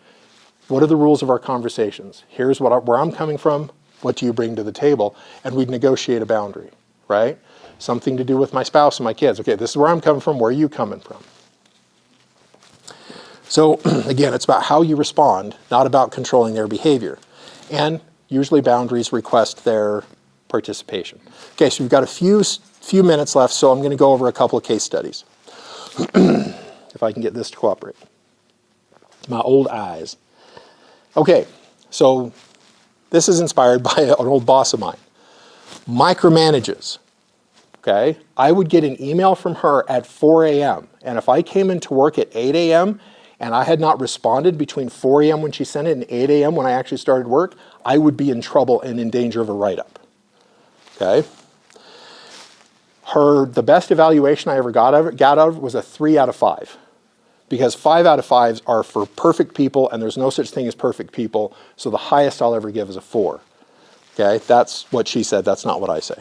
what are the rules of our conversations? Here's where I'm coming from, what do you bring to the table? And we'd negotiate a boundary, right? Something to do with my spouse and my kids. Okay, this is where I'm coming from, where are you coming from? So again, it's about how you respond, not about controlling their behavior. And usually boundaries request their participation. Okay, so we've got a few minutes left, so I'm going to go over a couple of case studies. If I can get this to cooperate. My old eyes. Okay, so this is inspired by an old boss of mine. Micromanages. Okay, I would get an email from her at 4 a.m. And if I came into work at 8 a.m. and I had not responded between 4 a.m. when she sent it and 8 a.m. when I actually started work, I would be in trouble and in danger of a write-up. Okay? The best evaluation I ever got out of it was a 3 out of 5. Because 5 out of 5s are for perfect people, and there's no such thing as perfect people, so the highest I'll ever give is a 4. Okay? That's what she said, that's not what I say.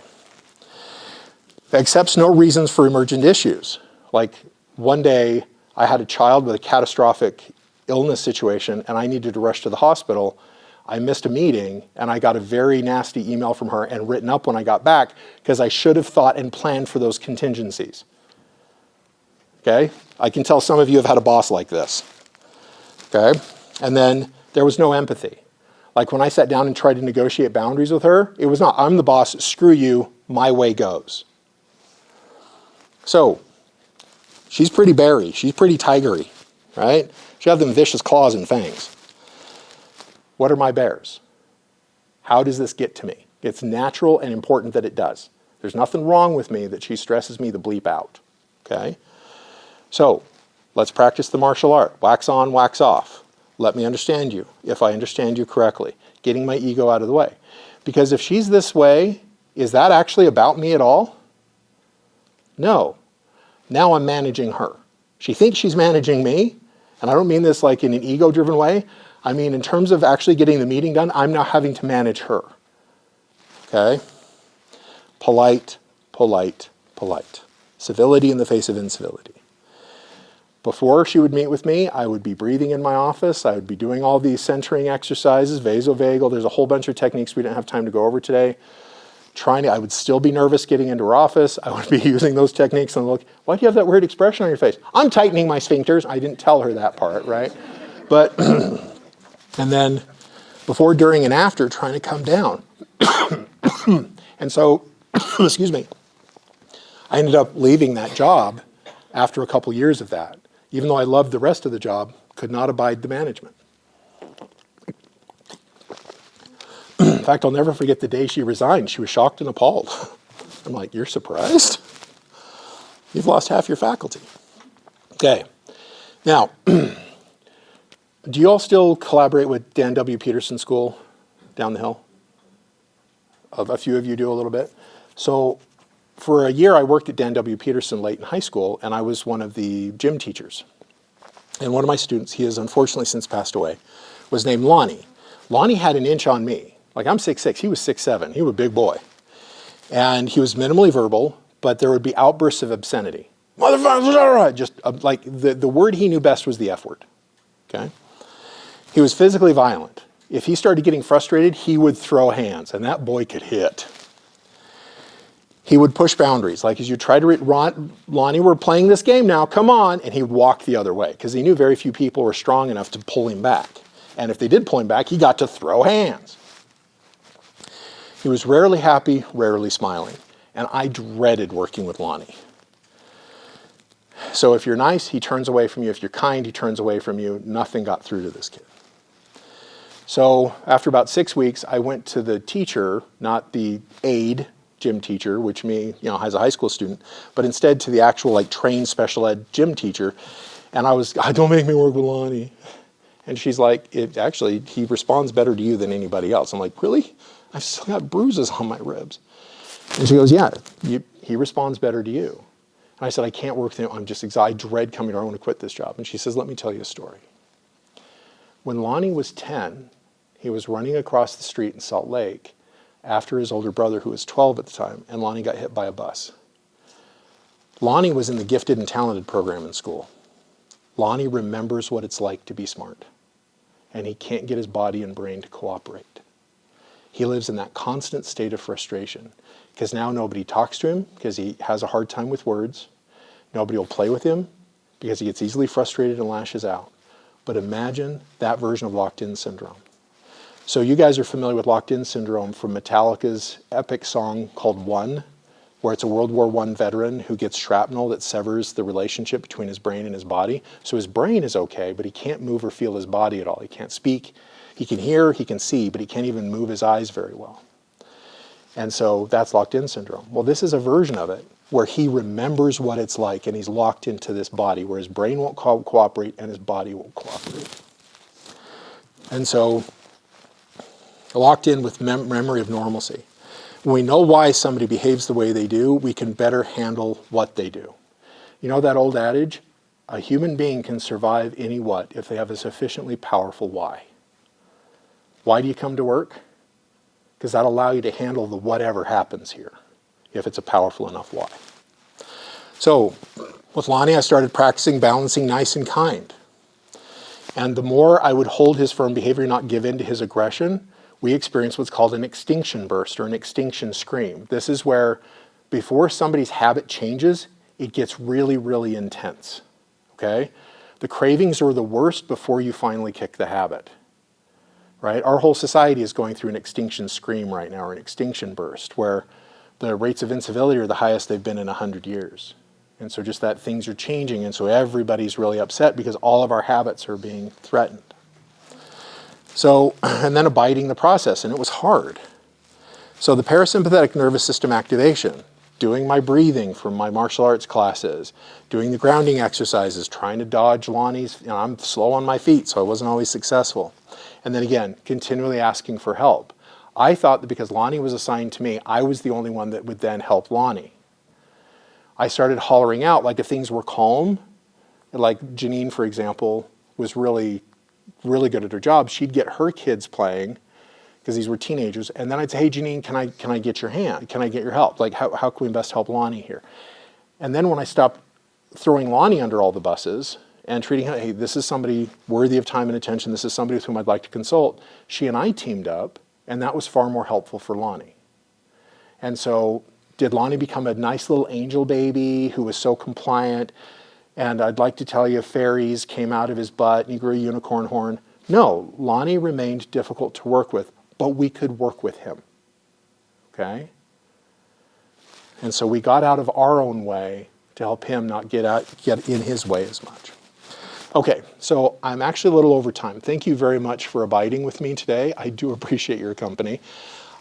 Accepts no reasons for emergent issues. Like one day, I had a child with a catastrophic illness situation, and I needed to rush to the hospital. I missed a meeting, and I got a very nasty email from her and written up when I got back, because I should have thought and planned for those contingencies. Okay? I can tell some of you have had a boss like this. Okay? And then there was no empathy. Like when I sat down and tried to negotiate boundaries with her, it was not, I'm the boss, screw you, my way goes. So, she's pretty berry, she's pretty tigery, right? She has them vicious claws and fangs. What are my bears? How does this get to me? It's natural and important that it does. There's nothing wrong with me that she stresses me the bleep out, okay? So, let's practice the martial art. Wax on, wax off. Let me understand you, if I understand you correctly. Getting my ego out of the way. Because if she's this way, is that actually about me at all? No. Now I'm managing her. She thinks she's managing me, and I don't mean this like in an ego-driven way. I mean in terms of actually getting the meeting done, I'm now having to manage her. Okay? Polite, polite, polite. Civility in the face of incivility. Before she would meet with me, I would be breathing in my office. I would be doing all these centering exercises, vasovagal. There's a whole bunch of techniques we didn't have time to go over today. I would still be nervous getting into her office. I would be using those techniques and look, why do you have that weird expression on your face? I'm tightening my sphincters. I didn't tell her that part, right? But, and then before, during, and after, trying to come down. And so, excuse me, I ended up leaving that job after a couple years of that. Even though I loved the rest of the job, could not abide the management. In fact, I'll never forget the day she resigned. She was shocked and appalled. I'm like, you're surprised? You've lost half your faculty. Okay. Now, do you all still collaborate with Dan W. Peterson School down the hill? A few of you do a little bit. So for a year, I worked at Dan W. Peterson late in high school, and I was one of the gym teachers. And one of my students, he has unfortunately since passed away, was named Lonnie. Lonnie had an inch on me. Like, I'm 6'6", he was 6'7", he was a big boy. And he was minimally verbal, but there would be outbursts of obscenity. Motherfucker, just like the word he knew best was the F word, okay? He was physically violent. If he started getting frustrated, he would throw hands, and that boy could hit. He would push boundaries. Like, as you try to read, Lonnie, we're playing this game now, come on, and he would walk the other way, because he knew very few people were strong enough to pull him back. And if they did pull him back, he got to throw hands. He was rarely happy, rarely smiling. And I dreaded working with Lonnie. So if you're nice, he turns away from you. If you're kind, he turns away from you. Nothing got through to this kid. So after about 6 weeks, I went to the teacher, not the aide gym teacher, which as a high school student, but instead to the actual like trained special ed gym teacher. And don't make me work with Lonnie. And she's like, he responds better to you than anybody else. I'm like, really? I've still got bruises on my ribs. And she goes, yeah, he responds better to you. And I said, I can't work with him. I'm just exhausted. I dread coming here. I want to quit this job. And she says, let me tell you a story. When Lonnie was 10, he was running across the street in Salt Lake after his older brother, who was 12 at the time, and Lonnie got hit by a bus. Lonnie was in the gifted and talented program in school. Lonnie remembers what it's like to be smart, and he can't get his body and brain to cooperate. He lives in that constant state of frustration because now nobody talks to him because he has a hard time with words. Nobody will play with him because he gets easily frustrated and lashes out. But imagine that version of locked-in syndrome. So you guys are familiar with locked-in syndrome from Metallica's epic song called One, where it's a World War I veteran who gets shrapnel that severs the relationship between his brain and his body. So his brain is okay, but he can't move or feel his body at all. He can't speak. He can hear, he can see, but he can't even move his eyes very well. And so that's locked-in syndrome. Well, this is a version of it where he remembers what it's like and he's locked into this body where his brain won't cooperate and his body won't cooperate. And so locked in with memory of normalcy. When we know why somebody behaves the way they do, we can better handle what they do. You know that old adage? A human being can survive any what if they have a sufficiently powerful why. Why do you come to work? Because that'll allow you to handle the whatever happens here, if it's a powerful enough why. So, with Lonnie, I started practicing balancing nice and kind. And the more I would hold his firm behavior, not give in to his aggression, we experience what's called an extinction burst or an extinction scream. This is where, before somebody's habit changes, it gets really, really intense. Okay? The cravings are the worst before you finally kick the habit. Right? Our whole society is going through an extinction scream right now, or an extinction burst, where the rates of incivility are the highest they've been in 100 years. And so just that things are changing, and so everybody's really upset because all of our habits are being threatened. So, and then abiding the process, and it was hard. So the parasympathetic nervous system activation, doing my breathing from my martial arts classes, doing the grounding exercises, trying to dodge Lonnie's, I'm slow on my feet, so I wasn't always successful. And then again, continually asking for help. I thought that because Lonnie was assigned to me, I was the only one that would then help Lonnie. I started hollering out, like if things were calm, like Janine, for example, was really, really good at her job. She'd get her kids playing, because these were teenagers, and then I'd say, hey Janine, can I get your hand? Can I get your help? Like how can we best help Lonnie here? And then when I stopped throwing Lonnie under all the buses and treating him, hey, this is somebody worthy of time and attention. This is somebody with whom I'd like to consult. She and I teamed up, and that was far more helpful for Lonnie. And so did Lonnie become a nice little angel baby who was so compliant? And I'd like to tell you fairies came out of his butt and he grew a unicorn horn. No, Lonnie remained difficult to work with, but we could work with him. Okay? And so we got out of our own way to help him not get in his way as much. Okay, so I'm actually a little over time. Thank you very much for abiding with me today. I do appreciate your company.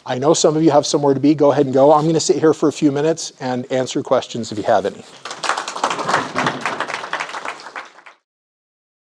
I know some of you have somewhere to be. Go ahead and go. I'm going to sit here for a few minutes and answer questions if you have any.